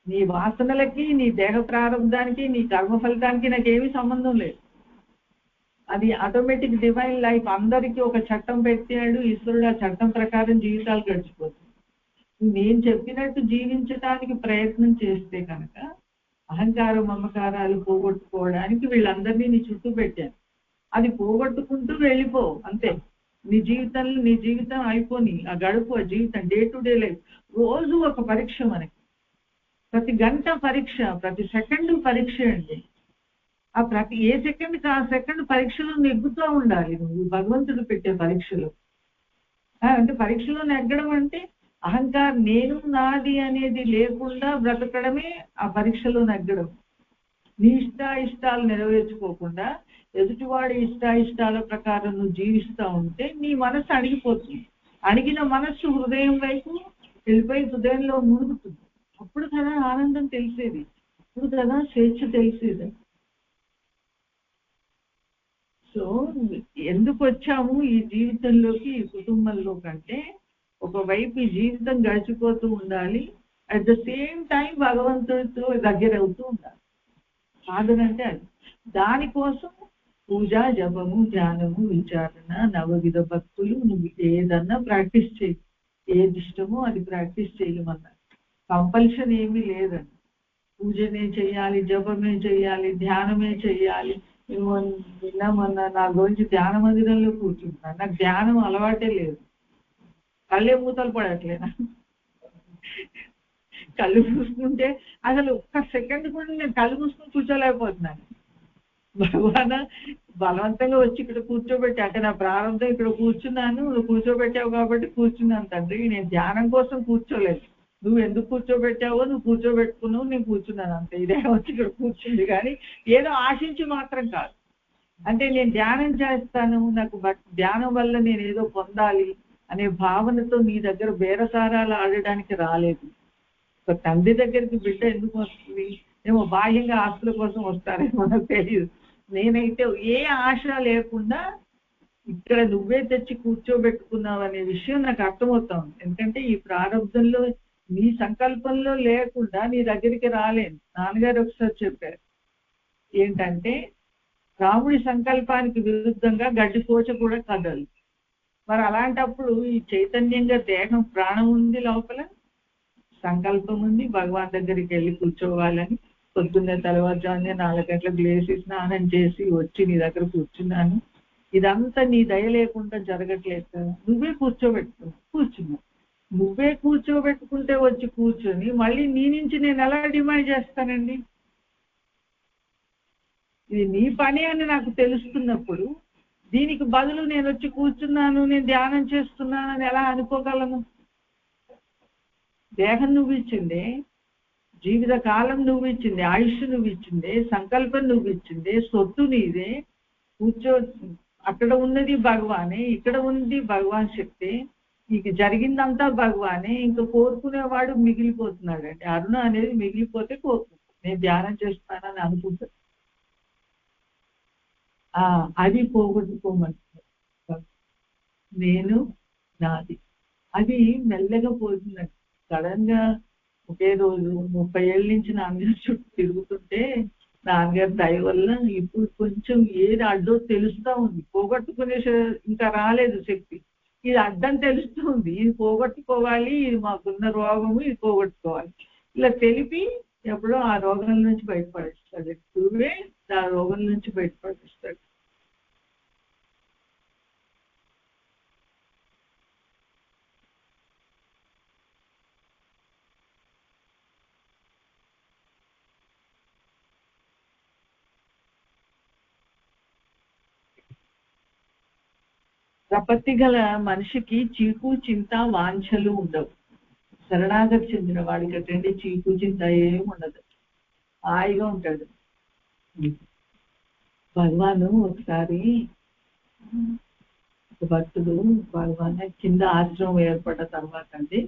నీ వాసనలకి, నీ దేహ ప్రారంభానికి, నీ కర్మ ఫలితానికి నాకేమీ సంబంధం లేదు. అది ఆటోమేటిక్ డివైన్ లైఫ్, అందరికీ ఒక చట్టం పెట్టాడు ఈశ్వరుడు, ఆ చట్టం ప్రకారం జీవితాలు గడిచిపోతుంది. నేను చెప్పినట్టు జీవించడానికి ప్రయత్నం చేస్తే కనుక అహంకారం మమకారాలు పోగొట్టుకోవడానికి వీళ్ళందరినీ నీ చుట్టూ పెట్టాను, అది పోగొట్టుకుంటూ వెళ్ళిపో అంతే. నీ జీవితం అయిపోని ఆ గడుపు, ఆ జీవితం డే టు డే లైఫ్. రోజు ఒక పరీక్ష మనకి, ప్రతి గంట పరీక్ష, ప్రతి సెకండ్ పరీక్ష అండి. ఆ ప్రతి ఏ సెకండ్కి ఆ సెకండ్ పరీక్షలో నెగ్గుతూ ఉండాలి నువ్వు, భగవంతుడు పెట్టే పరీక్షలో. అంటే పరీక్షలో నెగ్గడం అంటే అహంకారం, నేను నాది అనేది లేకుండా బ్రతకడమే ఆ పరీక్షలో నెగ్గడం. నీ ఇష్టాలు నెరవేర్చుకోకుండా ఎదుటివాడి ఇష్టాల ప్రకారం నువ్వు జీవిస్తూ ఉంటే నీ మనస్సు అణిగిపోతుంది. అణిగిన మనస్సు హృదయం వైపు వెళ్ళిపోయి హృదయంలో మునుగుతుంది. అప్పుడు కదా ఆనందం తెలిసేది, అప్పుడు కదా స్వేచ్ఛ తెలిసేది. సో ఎందుకు వచ్చాము ఈ జీవితంలోకి, ఈ కుటుంబంలో కంటే ఒకవైపు ఈ జీవితం గడిచిపోతూ ఉండాలి, అట్ ద సేమ్ టైం భగవంతుడితో దగ్గర అవుతూ ఉండాలి. సాధన అంటే అది. దానికోసం పూజ, జపము, ధ్యానము, విచారణ, నవవిధ భక్తులు, నువ్వు ఏదన్నా ప్రాక్టీస్ చేయి, ఏది ఇష్టమో అది ప్రాక్టీస్ చేయమన్నారు. కంపల్షన్ ఏమీ లేదండి. పూజనే చేయాలి, జపమే చేయాలి, ధ్యానమే చేయాలి, నిన్న మొన్న నా గురించి ధ్యాన మందిరంలో కూర్చుంటున్నాను. నాకు ధ్యానం అలవాటే లేదు. కళ్ళే మూతలు పడట్లేదా? కళ్ళు మూసుకుంటే అసలు ఒక్క సెకండ్ కూడా నేను కళ్ళు మూసుకుని కూర్చోలేకపోతున్నాను. భగవాన్ బలవంతంగా వచ్చి ఇక్కడ కూర్చోబెట్టి, అంటే నా ప్రారంభం ఇక్కడ కూర్చున్నాను, నువ్వు కూర్చోబెట్టావు కాబట్టి కూర్చున్నాను తండ్రి. నేను ధ్యానం కోసం కూర్చోలేదు. నువ్వు ఎందుకు కూర్చోబెట్టావో నువ్వు కూర్చోబెట్టుకున్నావు, నేను కూర్చున్నాను అంతే. ఇదే వచ్చి ఇక్కడ కూర్చుంది, కానీ ఏదో ఆశించి మాత్రం కాదు. అంటే నేను ధ్యానం చేస్తాను, నాకు ధ్యానం వల్ల నేను ఏదో పొందాలి అనే భావనతో నీ దగ్గర బేరసారాలు ఆడడానికి రాలేదు. ఒక తండ్రి దగ్గరికి బిడ్డ ఎందుకు వస్తుంది? ఏమో బాహ్యంగా ఆస్తుల కోసం వస్తారేమో నాకు తెలియదు. నేనైతే ఏ ఆశ లేకుండా ఇక్కడ నువ్వే తెచ్చి కూర్చోబెట్టుకున్నావు అనే విషయం నాకు అర్థమవుతాం. ఎందుకంటే ఈ ప్రారంభంలో నీ సంకల్పంలో లేకుండా నీ దగ్గరికి రాలేను. నాన్నగారు ఒకసారి చెప్పారు ఏంటంటే, రాముడి సంకల్పానికి విరుద్ధంగా గడ్డి కోచ కూడా కదలు. మరి అలాంటప్పుడు ఈ చైతన్యంగా దేహం ప్రాణం ఉంది, లోపల సంకల్పం ఉంది, భగవాన్ దగ్గరికి వెళ్ళి కూర్చోవాలని. పొద్దున్నే తెల్లవారుజామునే 4 గంటలకు లేచి స్నానం చేసి వచ్చి నీ దగ్గర కూర్చున్నాను. ఇదంతా నీ దయ లేకుండా జరగట్లేదు కదా, నువ్వే కూర్చున్నావు. నువ్వే కూర్చోబెట్టుకుంటే వచ్చి కూర్చొని మళ్ళీ నీ నుంచి నేను ఎలా డిమాండ్ చేస్తానండి? ఇది నీ పని అని నాకు తెలుస్తున్నప్పుడు దీనికి బదులు నేను వచ్చి కూర్చున్నాను, నేను ధ్యానం చేస్తున్నాను అని ఎలా అనుకోగలను? దేహం నువ్వు ఇచ్చిందే, జీవిత కాలం నువ్వు ఇచ్చింది, ఆయుష్ నువ్వు ఇచ్చిందే, సంకల్పం నువ్వు ఇచ్చిందే, సొత్తు నీదే. కూర్చో, అక్కడ ఉన్నది భగవానే, ఇక్కడ ఉంది భగవాన్ శక్తి, ఇక జరిగిందంతా భగవానే. ఇంకా కోరుకునేవాడు మిగిలిపోతున్నాడండి. అరుణ అనేది మిగిలిపోతే కోరుకుంటాడు, నేను ధ్యానం చేస్తానని అనుకుంటాను. అది పోగొట్టుకోమంటున్నాడు. నేను నాది అది మెల్లగా పోతుందండి. సడన్ గా ఒకే రోజు 30 ఏళ్ళ నుంచి నాన్నగారు చుట్టూ తిరుగుతుంటే నాన్నగారి దయ వల్ల ఇప్పుడు కొంచెం ఏది అడ్డో తెలుస్తూ ఉంది. పోగొట్టుకునే ఇంకా రాలేదు శక్తి, ఇది అడ్డం తెలుస్తూ ఉంది. ఇది పోగొట్టుకోవాలి, ఇది మాకున్న రోగము, ఇది పోగొట్టుకోవాలి. ఇలా తెలిపి ఎప్పుడో ఆ రోగం నుంచి బయటపడేస్తాడు. నువ్వే ఆ రోగం నుంచి బయటపడేస్తాడు. ప్రపత్తి గల మనిషికి చీకు చింత వాంఛలు ఉండవు. శరణాగతి చెందిన వాడికి అటండి చీకు చింత ఏమి ఉండదు, హాయిగా ఉంటాడు. భగవాను ఒకసారి భక్తుడు భగవాన్ కింద ఆశ్రమం ఏర్పడ్డ తర్వాత అండి,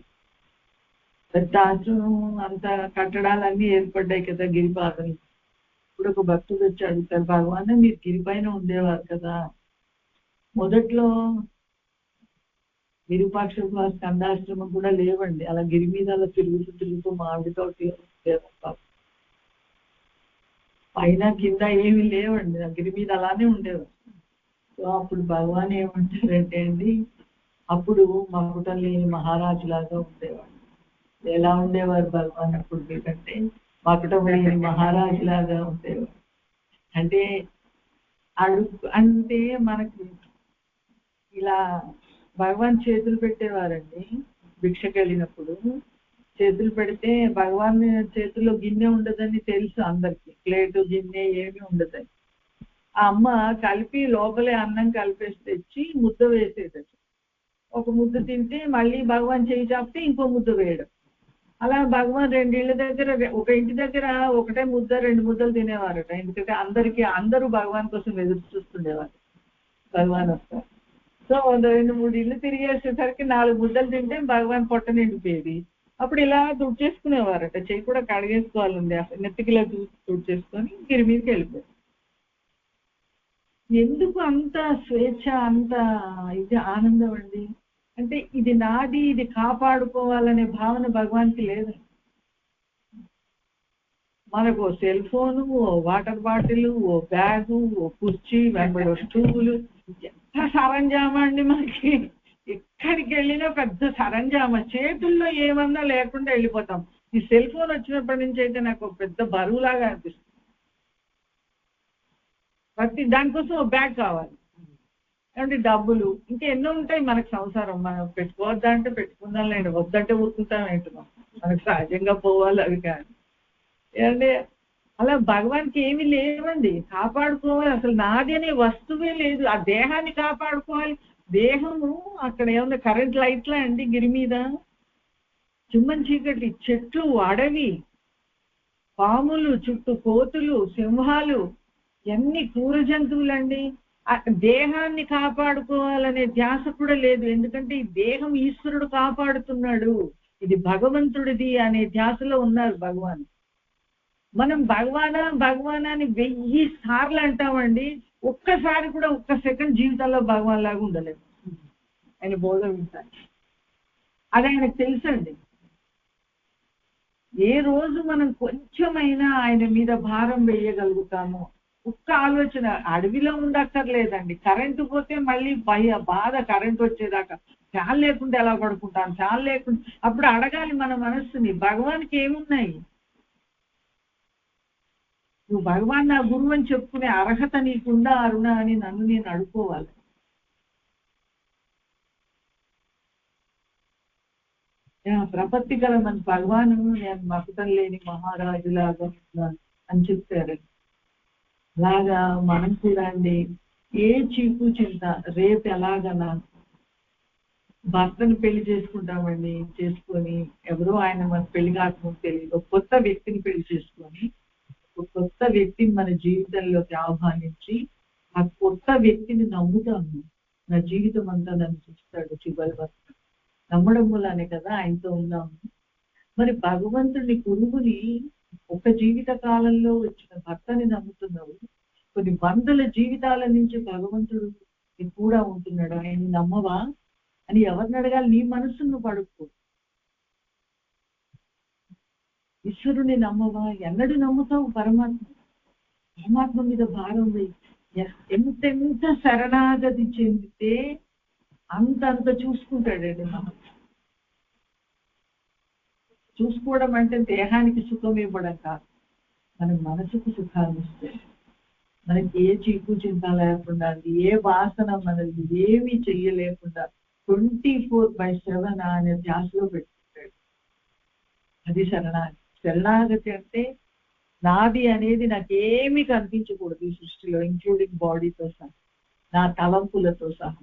పెద్ద ఆశ్రమం అంత కట్టడాలన్నీ ఏర్పడ్డాయి కదా గిరిపాదం. ఇప్పుడు ఒక భక్తుడు వచ్చి అడుగుతారు, భగవాన్ మీరు గిరిపైన ఉండేవారు కదా, మొదట్లో విరూపాక్ష స్కందాశ్రమం కూడా లేవండి, అలా గిరి మీద అలా తిరుగుతూ మామిడి తోటి పైన కింద ఏమి లేవండి, గిరి మీద అలానే ఉండేవారు. సో అప్పుడు భగవాన్ ఏమంటారంటే అండి, అప్పుడు మకుటం లేని మహారాజు లాగా ఉండేవాడు. ఎలా ఉండేవారు భగవాన్ అప్పుడు మీకంటే? మకుటం లేని మహారాజు లాగా ఉండేవారు. అంటే అంటే మనకి ఇలా భగవాన్ చేతులు పెట్టేవారండి. భిక్షకి వెళ్ళినప్పుడు చేతులు పెడితే భగవాన్ చేతుల్లో గిన్నె ఉండదని తెలుసు అందరికి, ప్లేటు గిన్నె ఏమి ఉండదని. ఆ అమ్మ కలిపి లోపలే అన్నం కలిపేసి తెచ్చి ముద్ద వేసేది. ఒక ముద్ద తింటే మళ్ళీ భగవాన్ చేయి చాపితే ఇంకో ముద్ద వేయడం. అలా భగవాన్ 2 ఇళ్ళ దగ్గర, ఒక ఇంటి దగ్గర ఒకటే ముద్ద 2 ముద్దలు తినేవారట. ఎందుకంటే అందరూ భగవాన్ కోసం ఎదురు చూస్తుండేవారు, భగవాన్ వస్తారు. సో 2-3 ఇళ్ళు తిరిగేసేసరికి 4 ముద్దలు తింటే భగవాన్ పొట్ట నిండిపోయేది. అప్పుడు ఇలా తుడిచేసుకునేవారట, చెయ్యి కూడా కడిగేసుకోవాలండి, నెత్తికిలా తుడిచేసుకొని గిరి మీదకి వెళ్ళిపోయారు. ఎందుకు అంత స్వేచ్ఛ, అంత ఇది ఆనందం అండి? అంటే ఇది నాది, ఇది కాపాడుకోవాలనే భావన భగవాన్కి లేదు. మనకు సెల్ ఫోను, వాటర్ బాటిల్, ఓ బ్యాగు, ఓ కుర్చీ, వెంబడి స్టూలు, ఎంత సరంజామా అండి మనకి. ఎక్కడికి వెళ్ళినా పెద్ద సరంజామా, చేతుల్లో ఏమన్నా లేకుండా వెళ్ళిపోతాం. ఈ సెల్ ఫోన్ వచ్చినప్పటి నుంచి అయితే నాకు పెద్ద బరువులాగా అనిపిస్తుంది. ప్రతి దానికోసం ఒక బ్యాగ్ కావాలి, ఏమంటే డబ్బులు ఇంకా ఎన్నో ఉంటాయి మనకు. సంసారం మనం పెట్టుకోవద్దా అంటే పెట్టుకుందాం లేండి, వద్దంటే ఊరుకుంటాం ఏంటున్నాం, మనకు సహజంగా పోవాలి అవి. కానీ ఏమంటే అలా భగవాన్కి ఏమీ లేవండి, కాపాడుకోవాలి. అసలు నాది అనే వస్తువే లేదు. ఆ దేహాన్ని కాపాడుకోవాలి. దేహము అక్కడ ఏమన్నా కరెంట్ లైట్లా అండి గిరి మీద, చిమ్మని చీకటి, చెట్లు, అడవి, పాములు, చుట్టూ కోతులు, సింహాలు, ఎన్ని క్రూర జంతువులండి. దేహాన్ని కాపాడుకోవాలనే ధ్యాస కూడా లేదు. ఎందుకంటే ఈ దేహం ఈశ్వరుడు కాపాడుతున్నాడు, ఇది భగవంతుడిది అనే ధ్యాసలో ఉన్నారు భగవాన్. మనం భగవానా అని 1000 సార్లు అంటామండి, ఒక్కసారి కూడా ఒక్క సెకండ్ జీవితంలో భగవాన్ లాగా ఉండలేదు. ఆయన బోధ వింటారు, అది ఆయనకు తెలుసండి. ఏ రోజు మనం కొంచెమైనా ఆయన మీద భారం వేయగలుగుతామో, ఒక్క ఆలోచన. అడవిలో ఉండక్కర్లేదండి, కరెంటు పోతే మళ్ళీ బాధ, కరెంటు వచ్చేదాకా ఫ్యాన్ లేకుండా ఎలా పడుకుంటాను, ఫ్యాన్ లేకుండా. అప్పుడు అడగాలి మన మనస్సుని, భగవాన్కి ఏమున్నాయి, నువ్వు భగవాన్ నా గురువు అని చెప్పుకునే అర్హత నీకుందా అరుణ అని నన్ను నేను అడుకోవాలి. ప్రపత్తి గల మన భగవాను నేను మకుటం లేని మహారాజులాగా అని చెప్తారు. అలాగా మనం కూడా అండి, ఏ చీకు చింత రేపు ఎలాగా నాకు భర్తను పెళ్లి చేసుకుంటామండి, చేసుకొని ఎవరో ఆయన మన పెళ్లి కాకుండా తెలియదు కొత్త వ్యక్తిని పెళ్లి చేసుకొని ఒక కొత్త వ్యక్తిని మన జీవితంలోకి ఆహ్వానించి ఆ కొత్త వ్యక్తిని నమ్ముతాము. నా జీవితం అంతా నన్ను చూస్తాడు చివరి వరకు, నమ్మడం వల్లనే కదా ఆయనతో ఉన్నాము. మరి భగవంతుడిని గురువుని ఒక జీవిత కాలంలో వచ్చిన భర్తని నమ్ముతున్నావు, కొన్ని వందల జీవితాల నుంచి భగవంతుడు కూడా ఉంటున్నాడు, ఆయన నమ్మవా అని ఎవరిని అడగాలి? నీ మనసును పడుకో. ఈశ్వరుని నమ్మవా? ఎన్నడూ నమ్ముతావు పరమాత్మ మీద భారం వేయి. ఎంతెంత శరణాగతి చెందితే అంత చూసుకుంటాడండి. మనం చూసుకోవడం అంటే దేహానికి సుఖం ఇవ్వడం కాదు, మన మనసుకు సుఖాన్ని ఇస్తే. మనకి ఏ చీకు చింత లేకుండా, ఏ వాసన మనల్ని ఏమీ చెయ్యలేకుండా 24/7 అనే ధ్యాసలో పెట్టుకుంటాడు. అది శరణాగతి అంటే నాది అనేది నాకేమీ కనిపించకూడదు ఈ సృష్టిలో, ఇంక్లూడింగ్ బాడీతో సహా, నా తలంపులతో సహా.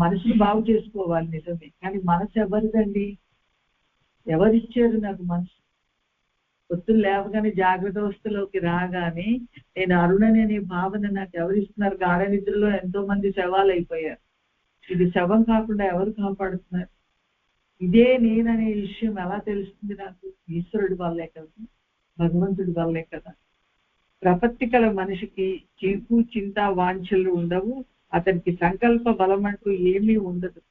మనసును బాగు చేసుకోవాలి నిజమే, కానీ మనసు ఎవరిదండి? ఎవరిచ్చారు నాకు మనసు? పొద్దున్న లేవగానే జాగ్రత్త అవస్థలోకి రాగానే నేను అరుణని అనే భావన నాకు ఎవరిస్తున్నారు? గాఢ నిద్రలో ఎంతో మంది శవాలు అయిపోయారు. ఇది శవం కాకుండా ఎవరు కాపాడుతున్నారు? ఇదే నేననే విషయం ఎలా తెలుస్తుంది నాకు? ఈశ్వరుడి వల్లే కదా, భగవంతుడి వల్లే కదా. ప్రపత్తి కల మనిషికి చీకు చింత వాంఛలు ఉండవు, అతనికి సంకల్ప బలం అంటూ ఏమీ ఉండదు.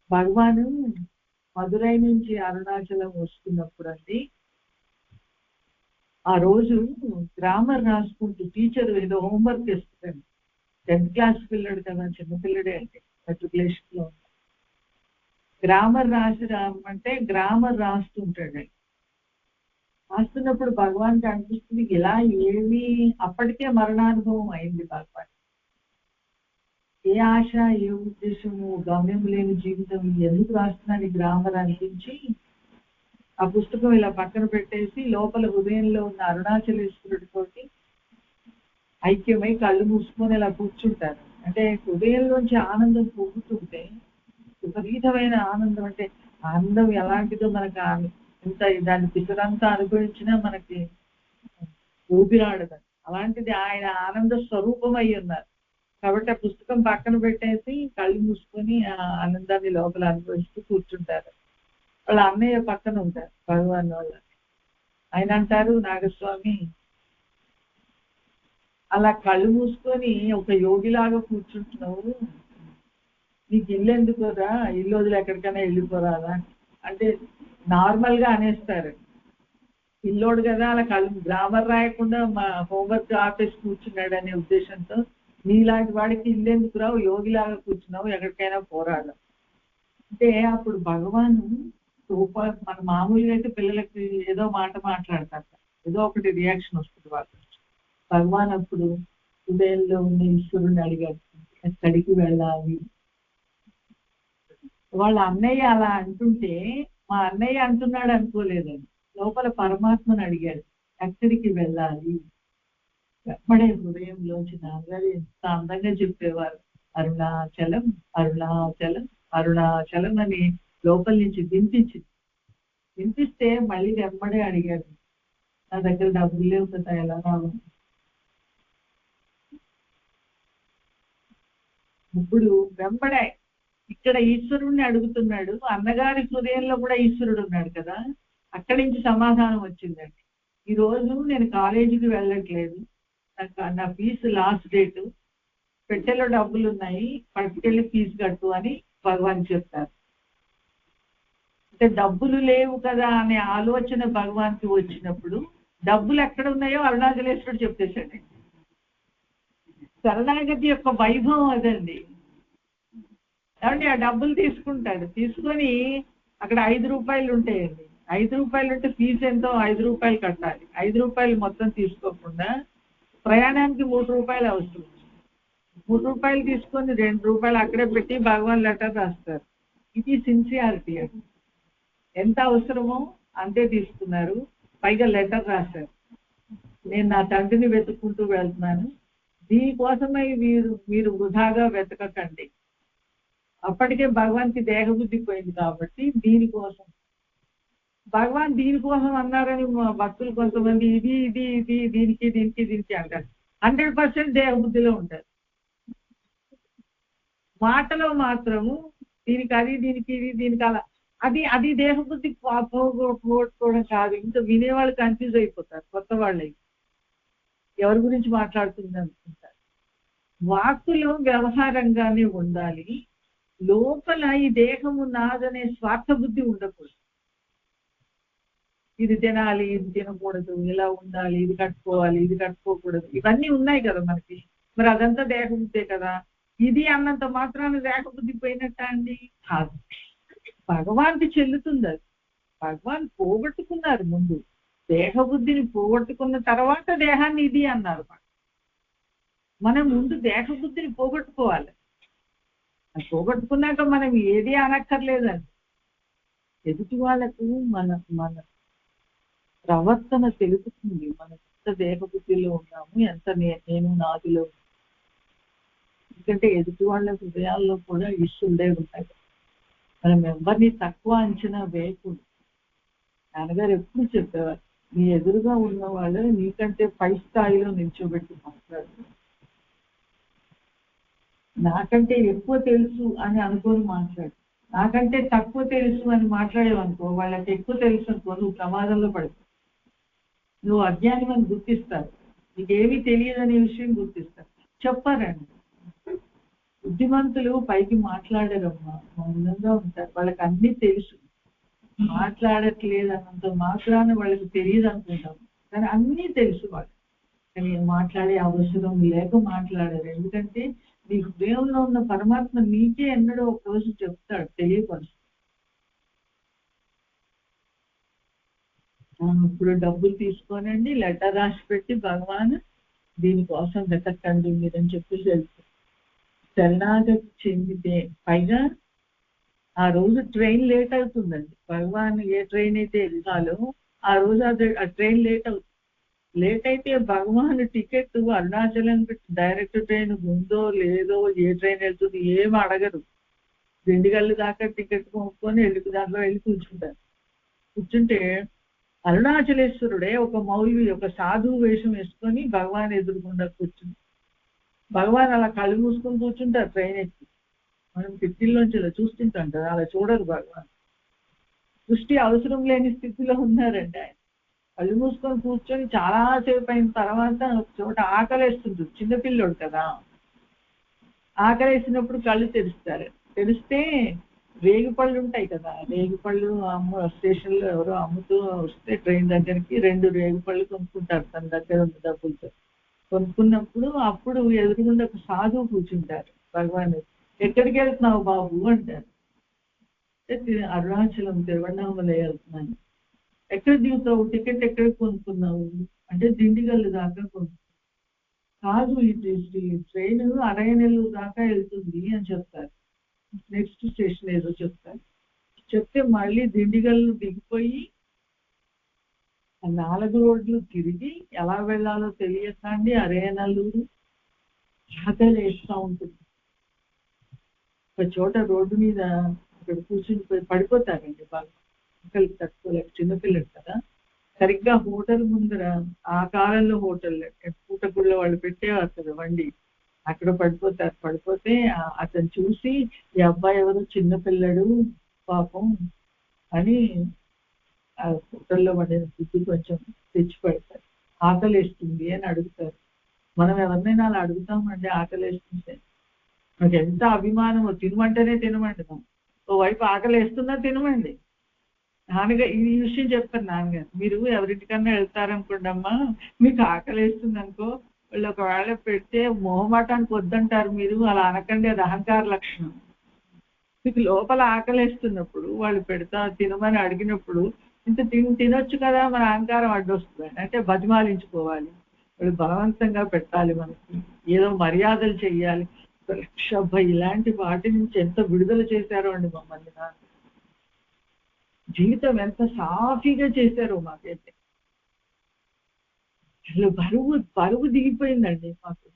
భగవాను మదురై నుంచి అరుణాచలం వస్తున్నప్పుడు అండి, ఆ రోజు గ్రామర్ రాసుకుంటూ టీచర్ ఏదో హోంవర్క్ ఇస్తుంది. 10th క్లాస్ పిల్లడు కదా, చిన్నపిల్లడే అండి, మెట్రికులేషన్ లో. గ్రామర్ రామంటే గ్రామర్ రాస్తుంటాడు. రాస్తున్నప్పుడు భగవాన్కి అనిపిస్తుంది ఇలా ఏమీ, అప్పటికే మరణానుభవం అయింది భగవాన్. ఏ ఆశ, ఏ ఉద్దేశము, గమ్యం లేని జీవితం, ఎందుకు రాస్తున్నాడు ఈ గ్రామర్ అనిపించి ఆ పుస్తకం ఇలా పక్కన పెట్టేసి లోపల హృదయంలో ఉన్న అరుణాచలేశ్వరుడితోటి ఐక్యమై కళ్ళు మూసుకొని ఇలా కూర్చుంటారు. అంటే హృదయంలోంచి ఆనందం పొందుతుంటే, విపరీతమైన ఆనందం. అంటే ఆనందం ఎలాంటిదో మనకు ఇంత దాన్ని పిసరంతా అనుభవించినా మనకి ఊపిరాడదని, అలాంటిది ఆయన ఆనంద స్వరూపం అయి ఉన్నారు. కాబట్టి ఆ పుస్తకం పక్కన పెట్టేసి కళ్ళు మూసుకొని ఆ ఆనందాన్ని లోపల అనుభవిస్తూ కూర్చుంటారు. వాళ్ళ అన్నయ్య పక్కన ఉంటారు భగవాన్ వాళ్ళ. ఆయన అంటారు, నాగస్వామి అలా కళ్ళు మూసుకొని ఒక యోగిలాగా కూర్చుంటున్నావు, నీకు ఇల్లు ఎందుకోరా, ఇల్లు వదిలి ఎక్కడికైనా వెళ్ళిపోరాదా అంటే నార్మల్ గా అనేస్తారు. పిల్లోడు కదా అలా కళ్ళు గ్రామర్ రాయకుండా మా హోంవర్క్ ఆపేసి కూర్చున్నాడు అనే ఉద్దేశంతో, నీలాంటి వాడికి ఇల్లు ఎందుకు రావు, యోగిలాగా కూర్చున్నావు, ఎక్కడికైనా పోరాడు అంటే. అప్పుడు భగవాను మన మామూలుగా అయితే పిల్లలకి ఏదో మాట మాట్లాడతారు, ఏదో ఒకటి రియాక్షన్ వస్తుంది వాళ్ళు. భగవాన్ అప్పుడు హృదయంలో ఉన్న ఈశ్వరుని అడిగారు, ఎక్కడికి వెళ్ళాలి. వాళ్ళ అన్నయ్య అలా అంటుంటే మా అన్నయ్య అంటున్నాడు అనుకోలేదండి, లోపల పరమాత్మను అడిగాడు ఎక్కడికి వెళ్ళాలి. వెంబడే హృదయంలోంచి నాన్నగారు ఎంత అందంగా చెప్పేవారు, అరుణాచలం అరుణాచలం అరుణాచలం అని లోపల నుంచి వినిపిస్తే మళ్ళీ వెంబడే అడిగాడు, నా దగ్గర డబ్బులు లేవు కదా ఎలా రావు. ఇప్పుడు వెంబడే ఇక్కడ ఈశ్వరుణ్ణి అడుగుతున్నాడు, అన్నగారి హృదయంలో కూడా ఈశ్వరుడు ఉన్నాడు కదా, అక్కడి నుంచి సమాధానం వచ్చిందండి. ఈ రోజు నేను కాలేజీకి వెళ్ళట్లేదు, నా ఫీజు లాస్ట్ డేటు, పెట్టెలో డబ్బులు ఉన్నాయి, పట్టుకెళ్ళి ఫీజు కట్టు అని భగవాన్ చెప్తారు. అంటే డబ్బులు లేవు కదా అనే ఆలోచన భగవాన్కి వచ్చినప్పుడు డబ్బులు ఎక్కడ ఉన్నాయో అరుణాచలేశ్వరుడు చెప్పేశాడు. శరణాగతి యొక్క వైభవం అదండి. కాబట్టి ఆ డబ్బులు తీసుకుంటాడు, తీసుకొని అక్కడ 5 రూపాయలు ఉంటాయండి, 5 రూపాయలు ఉంటే ఫీజు ఎంతో 5 రూపాయలు కట్టాలి. 5 రూపాయలు మొత్తం తీసుకోకుండా ప్రయాణానికి 3 రూపాయలు అవసరం, 3 రూపాయలు తీసుకొని 2 రూపాయలు అక్కడే పెట్టి భగవాన్ లెటర్ రాస్తారు. ఇది సిన్సియారిటీ అండి. ఎంత అవసరమో అంతే తీసుకున్నారు, పైగా లెటర్ రాశారు, నేను నా తండ్రిని వెతుక్కుంటూ వెళ్తున్నాను, దీనికోసమై మీరు వృధాగా వెతకకండి. అప్పటికే భగవాన్కి దేహబుద్ధి పోయింది కాబట్టి దీనికోసం భగవాన్ దీనికోసం అన్నారని భక్తులు కొంతమంది ఇది ఇది ఇది దీనికి దీనికి దీనికి అంటారు. 100% దేహబుద్ధిలో ఉంటారు. మాటలో మాత్రము దీనికి అది దీనికి ఇది దీనికి అలా, అది దేహబుద్ధి పోగొట్టుకోవడం కాదు, ఇంకా వినేవాళ్ళు కన్ఫ్యూజ్ అయిపోతారు, కొత్త వాళ్ళు ఎవరి గురించి మాట్లాడుతుంది అనుకుంటారు. వాక్కులో వ్యవహారంగానే ఉండాలి, లోపల ఈ దేహము నాదనే స్వార్థ బుద్ధి ఉండకూడదు. ఇది తినాలి, ఇది తినకూడదు, ఇలా ఉండాలి, ఇది కట్టుకోవాలి, ఇది కట్టుకోకూడదు, ఇవన్నీ ఉన్నాయి కదా మనకి. మరి అదంతా దేహబుద్ధే కదా. ఇది అన్నంత మాత్రాన్ని దేహబుద్ధి పోయినట్ట అండి కాదు, భగవాన్కి చెల్లుతుంది అది. భగవాన్ పోగొట్టుకున్నారు ముందు, దేహబుద్ధిని పోగొట్టుకున్న తర్వాత దేహాన్ని ఇది అన్నారు. మనం ముందు దేహబుద్ధిని పోగొట్టుకోవాలి, అది పోగొట్టుకున్నాక మనం ఏది అనక్కర్లేదండి. ఎదుటి వాళ్ళకు మన ప్రవర్తన తెలుపుతుంది, మనం ఎంత దేహబుద్ధిలో ఉన్నాము, ఎంత నేను నాదిలో. ఎందుకంటే ఎదుటి వాళ్ళ హృదయాల్లో కూడా ఈశ్వరుడే ఉంటాయి. మనం ఎవరిని తక్కువ అంచనా వేయకూడదు. నాన్నగారు ఎప్పుడు చెప్పేవారు, నీ ఎదురుగా ఉన్న వాళ్ళు నీకంటే పై స్థాయిలో నిల్చోబెట్టి మాట్లాడు, నాకంటే ఎక్కువ తెలుసు అని అనుకోని మాట్లాడు. నాకంటే తక్కువ తెలుసు అని మాట్లాడేవనుకో, వాళ్ళకి ఎక్కువ తెలుసు అనుకో, నువ్వు ప్రమాదంలో పడుతుంది. నువ్వు అజ్ఞానం అని గుర్తిస్తారు, నీకేమీ తెలియదనే విషయం గుర్తిస్తారు. చెప్పారండి, బుద్ధిమంతులు పైకి మాట్లాడారమ్మా, మౌనంగా ఉంటారు, వాళ్ళకి అన్నీ తెలుసు. మాట్లాడట్లేదు అన్నంత మాత్రాన వాళ్ళకి తెలియదు అనుకుంటాం, కానీ అన్నీ తెలుసు వాళ్ళు. కానీ మాట్లాడే అవసరం లేక మాట్లాడారు. ఎందుకంటే నీ హృదయంలో ఉన్న పరమాత్మ నీకే ఎన్నడో ఒక రోజు చెప్తాడు, తెలియపరుస్తాడు. ఇప్పుడు డబ్బులు తీసుకోనండి, లెటర్ రాసి పెట్టి భగవాన్ దీనికోసం వెతకండి మీరని చెప్పి వెళ్తారు. శరణాగతి చెందితే పైగా ఆ రోజు ట్రైన్ లేట్ అవుతుందండి. భగవాన్ ఏ ట్రైన్ అయితే వెళ్ళాలో ఆ రోజు ఆ ట్రైన్ లేట్ అవుతుంది. లేట్ అయితే భగవాన్ టికెట్ అరుణాచలం డైరెక్ట్ ట్రైన్ ఉందో లేదో, ఏ ట్రైన్ వెళ్తుంది ఏం అడగరు. 2 గంటల దాకా టికెట్ కొనుక్కొని దాంట్లో వెళ్ళి కూర్చుంటే అరుణాచలేశ్వరుడే ఒక మౌల్వి, ఒక సాధువు వేషం వేసుకొని భగవాన్ ఎదురుకుండా కూర్చుంది. భగవాన్ అలా కళ్ళు మూసుకొని కూర్చుంటారు ట్రైన్ ఎక్కి. మనం కిటికీల్లోంచి ఇలా చూస్తుంటాం కదా, అలా చూడరు భగవాన్. దృష్టి అవసరం లేని స్థితిలో ఉన్నారండి ఆయన. కళ్ళు మూసుకొని కూర్చొని చాలాసేపు అయిన తర్వాత ఒక చోట ఆకలేస్తుంది, చిన్నపిల్లోడు కదా, ఆకలేసినప్పుడు కళ్ళు తెరుస్తారు. తెరిస్తే రేగిపళ్ళు ఉంటాయి కదా, రేగిపళ్ళు స్టేషన్లో ఎవరో అమ్ముతూ వస్తే ట్రైన్ దగ్గరికి 2 రేగిపళ్ళు కొనుక్కుంటారు తన దగ్గర ఉన్న డబ్బులతో. కొనుక్కున్నప్పుడు అప్పుడు ఎదురుగుండా ఒక సాధువు కూర్చుంటారు. భగవాన్ ఎక్కడికి వెళ్తున్నావు బాబు అంటారు. అరుణాచలం తిరువణామలై వెళ్తున్నాను. ఎక్కడ దిగుతావు, టికెట్ ఎక్కడ కొనుక్కున్నావు అంటే దిండిగల్లు దాకా కొనుక్కున్నావు. కాదు, ఇది ట్రైన్ అరయనెల్లు దాకా వెళ్తుంది అని చెప్తారు. నెక్స్ట్ స్టేషన్ ఏదో చెప్తారు. చెప్తే మళ్ళీ దిండిగల్లు దిగిపోయి 4 రోడ్లు తిరిగి ఎలా వెళ్ళాలో తెలియకండి అరేనల్లూరు ఆకలి వేస్తూ ఉంటుంది. ఒక చోట రోడ్డు మీద అక్కడ కూర్చుని పడిపోతారండి బాగా, ఆకలి తట్టుకోలేక. చిన్నపిల్లలు కదా, సరిగ్గా హోటల్ ముందర, ఆ కాలంలో హోటల్ పూటగుళ్ళ వాళ్ళు పెట్టేవారు కదా వండి, అక్కడ పడిపోతే అతను చూసి ఈ అబ్బాయి ఎవరు చిన్నపిల్లడు పాపం అని ఆ హోటల్లో వండిన ఫుడ్ కొంచెం తెచ్చి పెడతారు. ఆకలి వేస్తుంది అని అడుగుతారు. మనం ఎవరినైనా అలా అడుగుతామండి ఆకలి వేస్తుంటే? మనకి ఎంత అభిమానమో, తినమంటేనే తినమండి. ఓవైపు ఆకలి వేస్తున్నా తినమండి. నాన్నగారు ఈ విషయం చెప్తారు నాన్నగారు, మీరు ఎవరింటికన్నా వెళ్తారనుకోండమ్మా, మీకు ఆకలి వేస్తుంది అనుకో, వాళ్ళు ఒకవేళ పెడితే మొహమాటానికి వద్దంటారు, మీరు అలా అనకండి, అది అహంకార లక్షణం. మీకు లోపల ఆకలి వేస్తున్నప్పుడు వాళ్ళు తినమని అడిగినప్పుడు ఇంత తినొచ్చు కదా, మన అహంకారం అడ్డొస్తుంది అంటే బతిమాలించుకోవాలి, వాళ్ళు బలవంతంగా పెట్టాలి, మనకి ఏదో మర్యాదలు చెయ్యాలి. ఇలాంటి వాటి నుంచి ఎంత విడుదల చేశారో అండి మమ్మల్ని నాన్న. జీవితం ఎంత సాఫీగా చేశారో మాకైతే. అసలు బరువు దిగిపోయిందండి మాకు.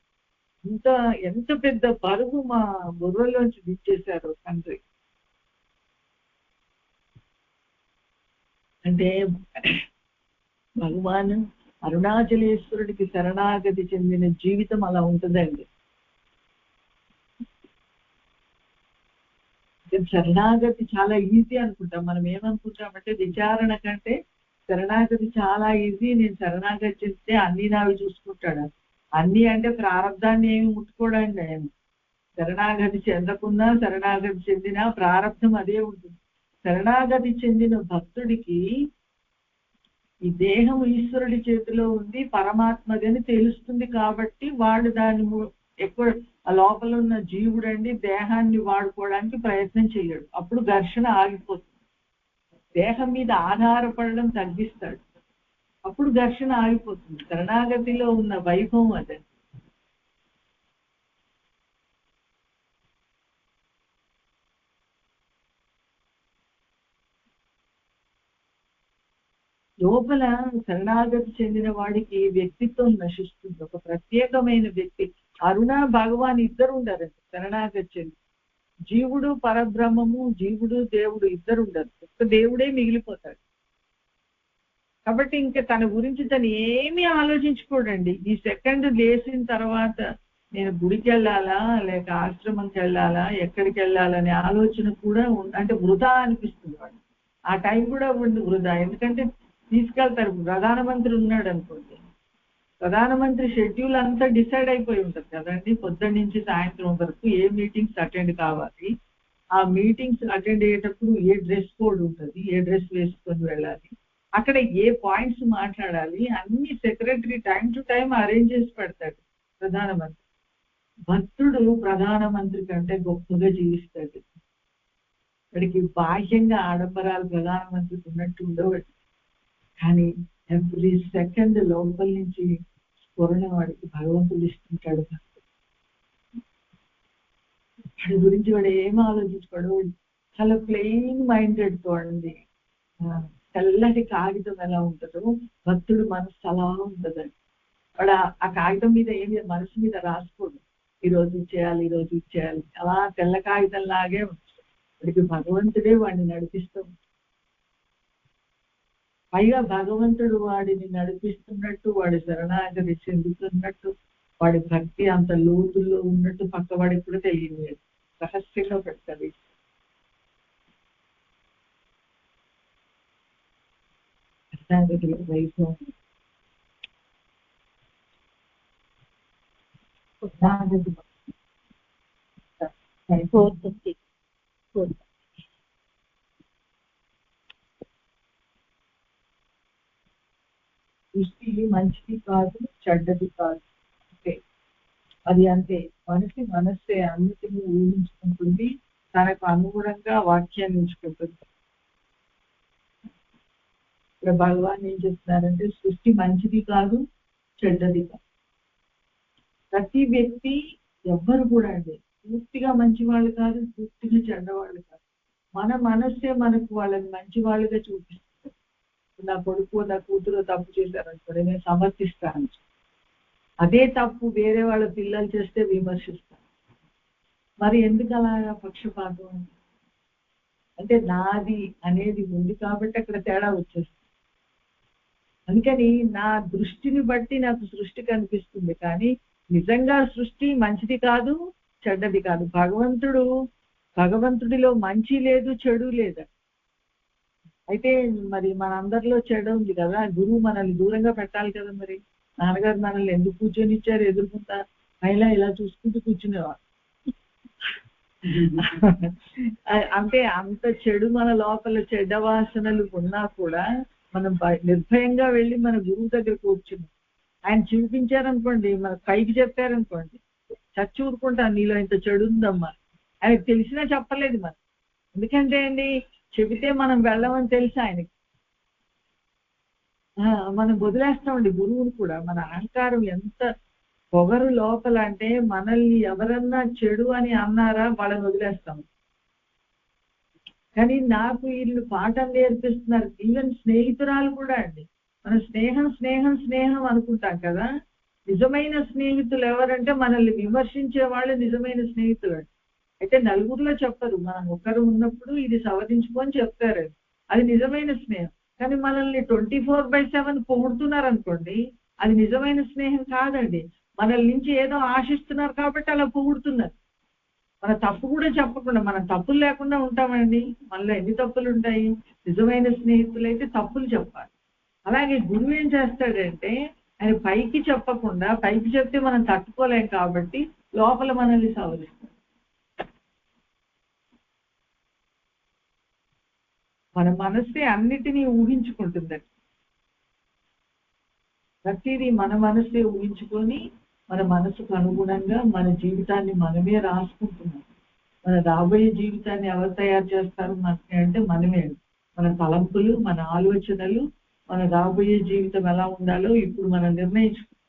ఎంత పెద్ద బరువు మా బుర్రలోంచి దించేశారు తండ్రి. అంటే భగవాన్ అరుణాచలేశ్వరుడికి శరణాగతి చెందిన జీవితం అలా ఉంటుందండి. శరణాగతి చాలా ఈజీ అనుకుంటాం. మనం ఏమనుకుంటామంటే విచారణ కంటే శరణాగతి చాలా ఈజీ, నేను శరణాగతి చెందితే అన్ని నావి చూసుకుంటాడు. అన్ని అంటే ప్రారంధాన్ని ఏమి ముట్టుకోడండి ఆయన. శరణాగతి చెందకున్నా శరణాగతి చెందినా ప్రారంధం అదే ఉంటుంది. శరణాగతి చెందిన భక్తుడికి ఈ దేహం ఈశ్వరుడి చేతిలో ఉంది, పరమాత్మది అని తెలుస్తుంది. కాబట్టి వాడు దాన్ని ఎక్కువ ఆ లోపల ఉన్న జీవుడండి దేహాన్ని వాడుకోవడానికి ప్రయత్నం చేయడు. అప్పుడు ఘర్షణ ఆగిపోతుంది. దేహం మీద ఆధారపడడం తగ్గిస్తాడు, అప్పుడు ఘర్షణ ఆగిపోతుంది. శరణాగతిలో ఉన్న వైభవం అదండి. లోపల శరణాగతి చెందిన వాడికి వ్యక్తిత్వం నశిస్తుంది, ఒక ప్రత్యేకమైన వ్యక్తి. అరుణ భగవాన్ ఇద్దరు ఉండారండి శరణాగతి చెంది. జీవుడు పరబ్రహ్మము, జీవుడు దేవుడు ఇద్దరు ఉండరు, ఒక్క దేవుడే మిగిలిపోతాడు. కాబట్టి ఇంకా తన గురించి తను ఏమీ ఆలోచించుకోడండి. ఈ సెకండ్ లేచిన తర్వాత నేను గుడికి వెళ్ళాలా లేక ఆశ్రమంకి వెళ్ళాలా ఎక్కడికి వెళ్ళాలనే ఆలోచన కూడా అంటే వృధా అనిపిస్తుంది వాడు. ఆ టైం కూడా వృధా. ఎందుకంటే తీసుకెళ్తారు. ప్రధానమంత్రి ఉన్నాడు అనుకోండి, ప్రధానమంత్రి షెడ్యూల్ అంతా డిసైడ్ అయిపోయి ఉంటుంది కదండి. పొద్దున్న నుంచి సాయంత్రం వరకు ఏ మీటింగ్స్ అటెండ్ కావాలి, ఆ మీటింగ్స్ అటెండ్ అయ్యేటప్పుడు ఏ డ్రెస్ కోడ్ ఉంటుంది, ఏ డ్రెస్ వేసుకొని వెళ్ళాలి, అక్కడ ఏ పాయింట్స్ మాట్లాడాలి, అన్ని secretary time to time arrange చేసి పెడతాడు ప్రధానమంత్రి. భక్తుడు ప్రధానమంత్రి కంటే గొప్పగా జీవిస్తాడు. వాడికి బాహ్యంగా ఆడంబరాలు ప్రధానమంత్రికి ఉన్నట్టు ఉండవచ్చు, కానీ ఎవ్రీ సెకండ్ లోపల నుంచి స్ఫురణ వాడికి భగవంతుడు ఇస్తుంటాడు. వాడి గురించి వాడు ఏం ఆలోచించుకోడు, చాలా ప్లెయిన్ మైండెడ్ తోండి. తెల్లటి కాగితం ఎలా ఉంటుందో భక్తుడు మనసు అలా ఉంటుందండి. వాడు ఆ కాగితం మీద ఏమి మనసు మీద రాసుకోడు, ఈరోజు ఇచ్చేయాలి ఈరోజు ఇచ్చేయాలి, అలా తెల్ల కాగితం లాగే ఉంటుంది. వాడికి భగవంతుడే వాడిని నడిపిస్తూ ఉంటాడు. పైగా భగవంతుడు వాడిని నడిపిస్తున్నట్టు, వాడి శరణాగతి చెందుతున్నట్టు, వాడి భక్తి అంత లోతుల్లో ఉన్నట్టు పక్కవాడికి కూడా తెలియలేదు. రహస్యంగా పెడతాడు. శరణాగతి వైభవం. దృష్టి మంచిది కాదు, చెడ్డది కాదు, అంతే. అది అంతే. మనస్సే అన్నిటిని ఊహించుకుంటుంది, తనకు అనుగుణంగా వాక్యాన్ని ఎంచుకుంటుంది. ఇక్కడ భగవాన్ ఏం చెప్తున్నారంటే సృష్టి మంచిది కాదు, చెడ్డది కాదు. ప్రతి వ్యక్తి ఎవ్వరు కూడా అండి పూర్తిగా మంచి వాళ్ళు కాదు, పూర్తిగా చెడ్డవాళ్ళు కాదు. మన మనస్సే మనకు వాళ్ళని మంచి వాళ్ళుగా చూపిస్తుంది. నా కొడుకు నా కూతురు తప్పు చేశారనుకోండి, నేను సమర్థిస్తాను. అదే తప్పు వేరే వాళ్ళ పిల్లలు చేస్తే విమర్శిస్తాను. మరి ఎందుకు అలాగా పక్షపాతం? అంటే నాది అనేది ఉంది కాబట్టి అక్కడ తేడా వచ్చేస్తుంది. అందుకని నా దృష్టిని బట్టి నాకు సృష్టి కనిపిస్తుంది, కానీ నిజంగా సృష్టి మంచిది కాదు, చెడ్డది కాదు. భగవంతుడిలో మంచి లేదు, చెడు లేదు. అయితే మరి మనందరిలో చెడు ఉంది కదా, గురువు మనల్ని దూరంగా పెట్టాలి కదా. మరి నాన్నగారు మనల్ని ఎందుకు కూర్చొని ఇచ్చారు ఎదుర్కొంటా, అయినా ఇలా చూసుకుంటూ కూర్చునేవారు. అంటే అంత చెడు మన లోపల చెడ్డ వాసనలు ఉన్నా కూడా మనం నిర్భయంగా వెళ్ళి మన గురువు దగ్గర కూర్చున్నాం. ఆయన చూపించారనుకోండి, మన పైకి చెప్పారనుకోండి, చచ్చి ఊరుకుంటాను నీలో ఇంత చెడు ఉందమ్మా. ఆయనకు తెలిసినా చెప్పలేదు మనం. ఎందుకంటే అండి చెబితే మనం వెళ్ళమని తెలుసు ఆయనకి. మనం వదిలేస్తామండి గురువుని కూడా. మన అహంకారం ఎంత పొగరు లోపల అంటే మనల్ని ఎవరన్నా చెడు అని అన్నారా వాళ్ళని వదిలేస్తాం. కానీ నాకు వీళ్ళు పాఠం నేర్పిస్తున్నారు. ఈవెన్ స్నేహితురాలు కూడా అండి. మన స్నేహం స్నేహం స్నేహం అనుకుంటాం కదా, నిజమైన స్నేహితులు ఎవరంటే మనల్ని విమర్శించే వాళ్ళు నిజమైన స్నేహితులు అండి. అయితే నలుగురిలో చెప్పరు, మనం ఒకరు ఉన్నప్పుడు ఇది సవరించుకొని చెప్తారు, అది నిజమైన స్నేహం. కానీ మనల్ని 24/7 పొగుడుతున్నారు అనుకోండి, అది నిజమైన స్నేహం కాదండి. మనల్ నుంచి ఏదో ఆశిస్తున్నారు కాబట్టి అలా పొగుడుతున్నారు. మన తప్పు కూడా చెప్పకుండా, మనం తప్పులు లేకుండా ఉంటామండి. మనలో ఎన్ని తప్పులు ఉంటాయి? నిజమైన స్నేహితులు అయితే తప్పులు చెప్పాలి. అలాగే గురువు ఏం చేస్తాడంటే ఆయన పైకి చెప్పకుండా, పైకి చెప్తే మనం తట్టుకోలేం కాబట్టి లోపల మనల్ని సవరిస్తాం. మన మనస్సే అన్నిటినీ ఊహించుకుంటుందండి. ప్రతిదీ మన మనస్సే ఊహించుకొని మన మనసుకు అనుగుణంగా మన జీవితాన్ని మనమే రాసుకుంటున్నాం. మన రాబోయే జీవితాన్ని ఎవరు తయారు చేస్తారు అంటే మనమే. మన తలంపులు, మన ఆలోచనలు, మన రాబోయే జీవితం ఎలా ఉండాలో ఇప్పుడు మనం నిర్ణయించుకుంటాం.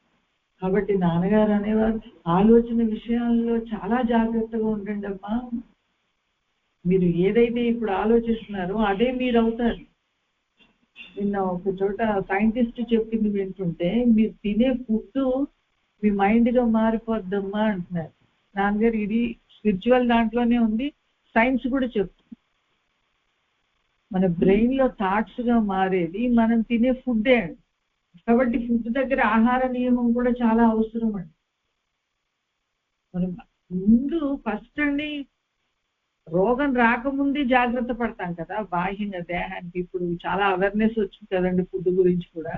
కాబట్టి నాన్నగారు అనేవారు ఆలోచన విషయాల్లో చాలా జాగ్రత్తగా ఉండండి అమ్మా. మీరు ఏదైతే ఇప్పుడు ఆలోచిస్తున్నారో అదే మీరు అవుతారు. నిన్న ఒక చోట సైంటిస్ట్ చెప్పింది వింటుంటే, మీరు తినే ఫుడ్ మీ మైండ్గా మారిపోద్దమ్మా అంటున్నారు. నాన్నగారు ఇది స్పిరిచువల్ దాంట్లోనే ఉంది, సైన్స్ కూడా చెప్తుంది. మన బ్రెయిన్లో థాట్స్గా మారేది మనం తినే ఫుడ్డే అండి. కాబట్టి ఫుడ్ దగ్గర ఆహార నియమం కూడా చాలా అవసరం అండి. మనం ముందు ఫస్ట్ అండి రోగం రాకముందే జాగ్రత్త పడతాం కదా బాహ్యంగా దేహానికి. ఇప్పుడు చాలా అవేర్నెస్ వచ్చింది కదండి ఫుడ్ గురించి కూడా.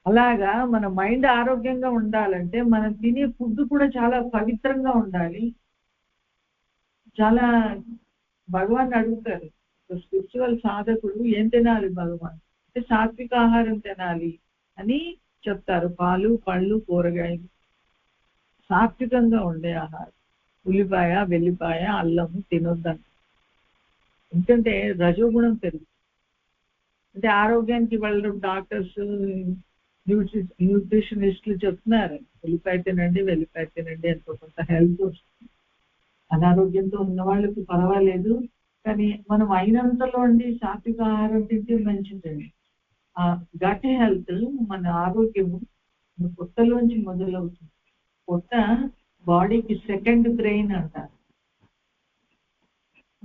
అలాగా మన మైండ్ ఆరోగ్యంగా ఉండాలంటే మనం తినే ఫుడ్ కూడా చాలా పవిత్రంగా ఉండాలి. చాలా భగవాన్ అడుగుతారు, స్పిరిచువల్ సాధకుడు ఏం తినాలి భగవాన్ అంటే సాత్విక ఆహారం తినాలి అని చెప్తారు. పాలు, పళ్ళు, కూరగాయలు, సాత్వికంగా ఉండే ఆహారం. ఉల్లిపాయ, వెల్లిపాయ, అల్లము తినొద్దని. ఎందుకంటే రజోగుణం పెరుగుతుంది. అంటే ఆరోగ్యానికి వాళ్ళు డాక్టర్స్, న్యూట్రిషనిస్టులు చెప్తున్నారు ఉల్లిపాయ తినండి, వెల్లిపాయ తినండి ఎంతో కొంత హెల్త్ వస్తుంది. అనారోగ్యంతో ఉన్న వాళ్ళకి పర్వాలేదు, కానీ మనం అయినంతలో అండి సాత్విక ఆహారం తింటే మంచిదండి. ఆ గట్ హెల్త్, మన ఆరోగ్యము పొట్టలోంచి మొదలవుతుంది. పొట్ట బాడీకి సెకండ్ బ్రెయిన్ అంటారు.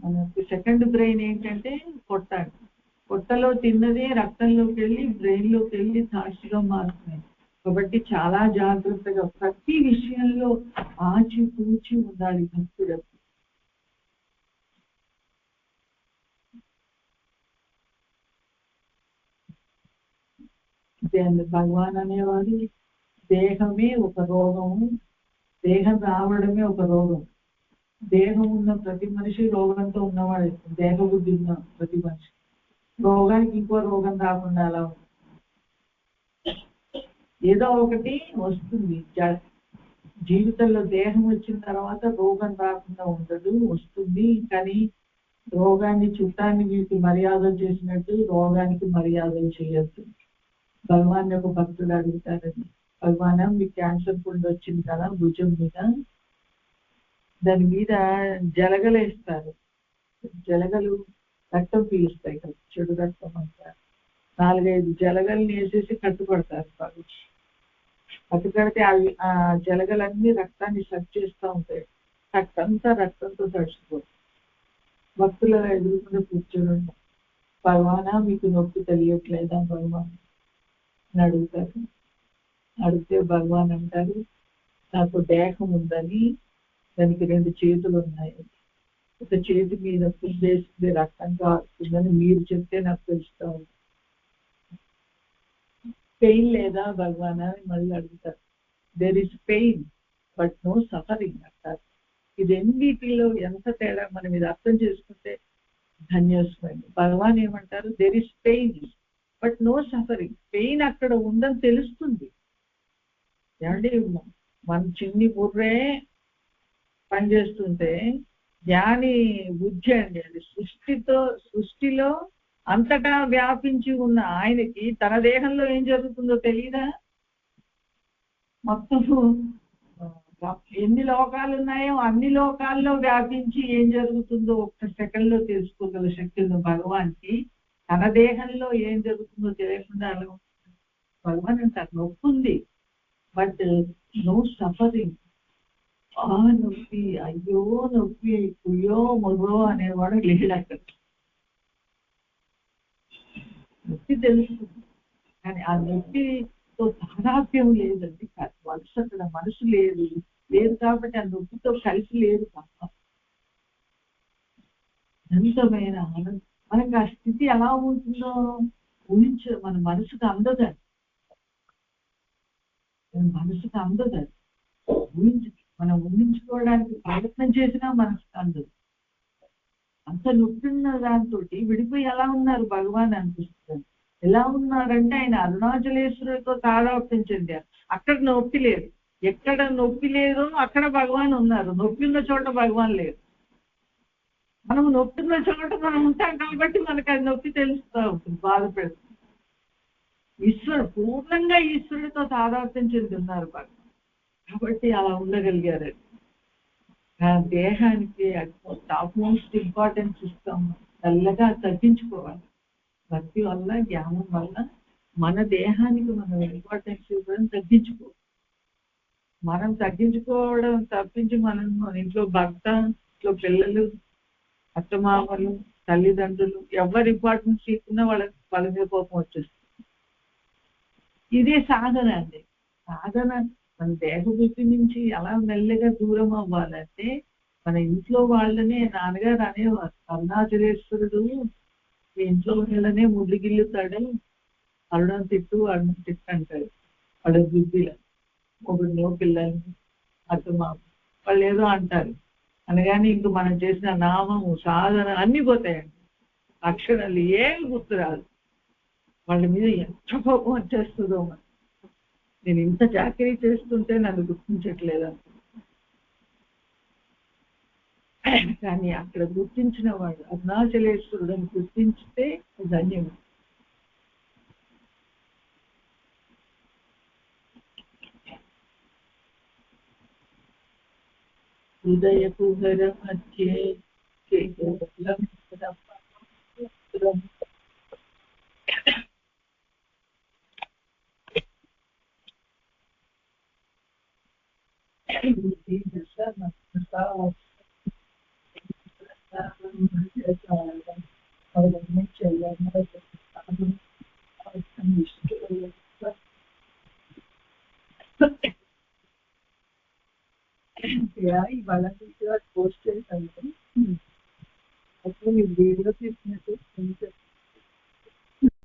మనకి సెకండ్ బ్రెయిన్ ఏంటంటే పొట్ట. పొట్టలో తిన్నదే రక్తంలోకి వెళ్ళి బ్రెయిన్లోకి వెళ్ళి థాట్స్గా మారుతున్నాయి. కాబట్టి చాలా జాగ్రత్తగా ప్రతి విషయంలో ఆచితూచి ఉండాలి భక్తుడు. భగవాన్ అనేవారు దేహమే ఒక రోగము, దేహం రావడమే ఒక రోగం. దేహం ఉన్న ప్రతి మనిషి రోగంతో ఉన్నవాడు. దేహ బుద్ధి ఉన్న ప్రతి మనిషి రోగానికి ఇంకో రోగం రాకుండా అలా ఏదో ఒకటి వస్తుంది. జీవితంలో దేహం వచ్చిన తర్వాత రోగం రాకుండా ఉండదు, వస్తుంది. కానీ రోగాన్ని చుట్టాన్ని మీకు మర్యాదలు చేసినట్టు రోగానికి మర్యాదలు చేయొద్దు. భగవాన్ ఒక భక్తుడు అడుగుతారని, భగవాన్ మీకు క్యాన్సర్ పుండు వచ్చింది కదా భుజం మీద, దాని మీద జలగలేస్తారు. జలగలు రక్తం పీలుస్తాయి కదా, చెడు రక్తం అంటారు. 4-5 జలగల్ని వేసేసి కట్టుబడతారు. కట్టుకడితే అవి ఆ జలగలన్నీ రక్తాన్ని సక్ చేస్తూ ఉంటాయి. రక్తంతో తడిచిపోతుంది. భక్తుల ఎదురుకుండా కూర్చొని భగవానా మీకు నొప్పి తెలియట్లేదా భగవాన్ అని అడుగుతారు. అడిగితే భగవాన్ అంటారు, నాకు దేహం ఉందని, దానికి 2 చేతులు ఉన్నాయి, ఒక చేతి మీద పుండేస్తుంది, రక్తం కారుతుందని మీరు చెప్తే నాకు తెలుస్తూ ఉంది. పెయిన్ లేదా భగవాన్ అని మళ్ళీ అడుగుతారు. There is pain but no suffering అంటారు. ఇది ఎన్నిటిలో ఎంత తేడా మనం ఇది అర్థం చేసుకుంటే ధన్యోస్మైంది. భగవాన్ ఏమంటారు, there is pain but no suffering. Pain అక్కడ ఉందని తెలుస్తుంది. ఏమంటే మన చిన్ని బుర్రే పనిచేస్తుంటే జ్ఞాని బుద్ధి అండి, అది సృష్టిలో అంతటా వ్యాపించి ఉన్న ఆయనకి తన దేహంలో ఏం జరుగుతుందో తెలియదా? మొత్తం ఎన్ని లోకాలు ఉన్నాయో అన్ని లోకాల్లో వ్యాపించి ఏం జరుగుతుందో ఒక్క సెకండ్ లో తెలుసుకోగల శక్తి ఉంది భగవాన్కి. తన దేహంలో ఏం జరుగుతుందో తెలియకుండా అలా ఉంటుంది. భగవాన్ అంటారు నొప్పి ఉంది బట్ నో సఫరింగ్. నొప్పి, అయ్యో నొప్పి, కుయ్యో మొర్రో అనేవాడు లేడు అక్కడ. నొప్పి తెలుస్తుంది కానీ ఆ నొప్పితో తాదాత్మ్యం లేదండి. మనసు అక్కడ మనసు లేదు కాబట్టి ఆ నొప్పితో కలిసి లేదు. అనంతమైన ఆనందం. మనకి ఆ స్థితి ఎలా ఉంటుందో మన మనసుకు అందదండి. మనం ఊహించుకోవడానికి ప్రయత్నం చేసినా మనసుకు అందదు. అంత నొప్పి ఉన్న దాంతో విడిపోయి ఎలా ఉన్నారు భగవాన్ అనిపిస్తుంది. ఎలా ఉన్నారంటే ఆయన అరుణాచలేశ్వరుడితో తాదాత్మ్యం చెందారు. అక్కడ నొప్పి లేదు. ఎక్కడ నొప్పి లేదో అక్కడ భగవాన్ ఉన్నారు. నొప్పి ఉన్న చోట భగవాన్ లేరు. మనం నొప్పి ఉన్న చోట మనం ఉంటాం కాబట్టి మనకు అది నొప్పి తెలుస్తూ ఉంటుంది, బాధపెడుతుంది. పూర్ణంగా ఈశ్వరుడితో తాదాత్మ్యం చెంది ఉన్నారు భగవాన్ కాబట్టి అలా ఉండగలిగారు. దేహానికి టాప్ మోస్ట్ ఇంపార్టెన్స్ ఇస్తాం. చల్లగా తగ్గించుకోవాలి. భక్తి వల్ల జ్ఞానం వల్ల మన దేహానికి మనం ఇంపార్టెన్స్ ఇవ్వడం మనం తగ్గించుకోవడం తప్పించి మనం ఇంట్లో భర్త, ఇంట్లో పిల్లలు, అత్తమామలు, తల్లిదండ్రులు ఎవరు ఇంపార్టెన్స్ ఇస్తున్నా వాళ్ళ మీద కోపం వచ్చేస్తుంది. ఇదే సాధన అండి. సాధన మన దేహబుద్ధి నుంచి ఎలా మెల్లగా దూరం అవ్వాలంటే మన ఇంట్లో వాళ్ళనే నాన్నగారు అనేవారు, అరుణాచలేశ్వరుడు ఇంట్లో వాళ్ళనే ముళ్ళగిల్లుతాడు, అరుణం తిట్టు అంటాడు. వాళ్ళ బుద్ధిలో ఒకరినో పిల్లల్ని అత్తమా వాళ్ళు ఏదో అంటారు అనగానే ఇంక మనం చేసిన నామము సాధన అన్ని పోతాయండి. అక్షరాలు ఏమి గుర్తురాదు. వాళ్ళ మీద ఎంత కోపం వచ్చేస్తుందో. నేను ఇంత చాకరీ చేస్తుంటే నన్ను గుర్తించట్లేదు కానీ అక్కడ గుర్తించిన వాడు అరుణాచలేశ్వరుడు అని గుర్తించితే ధన్యం. హృదయ కుహర మధ్యే ఇవాళ పోస్ట్ చేశాను. అప్పుడు మీరు వీడియో తీసినట్టు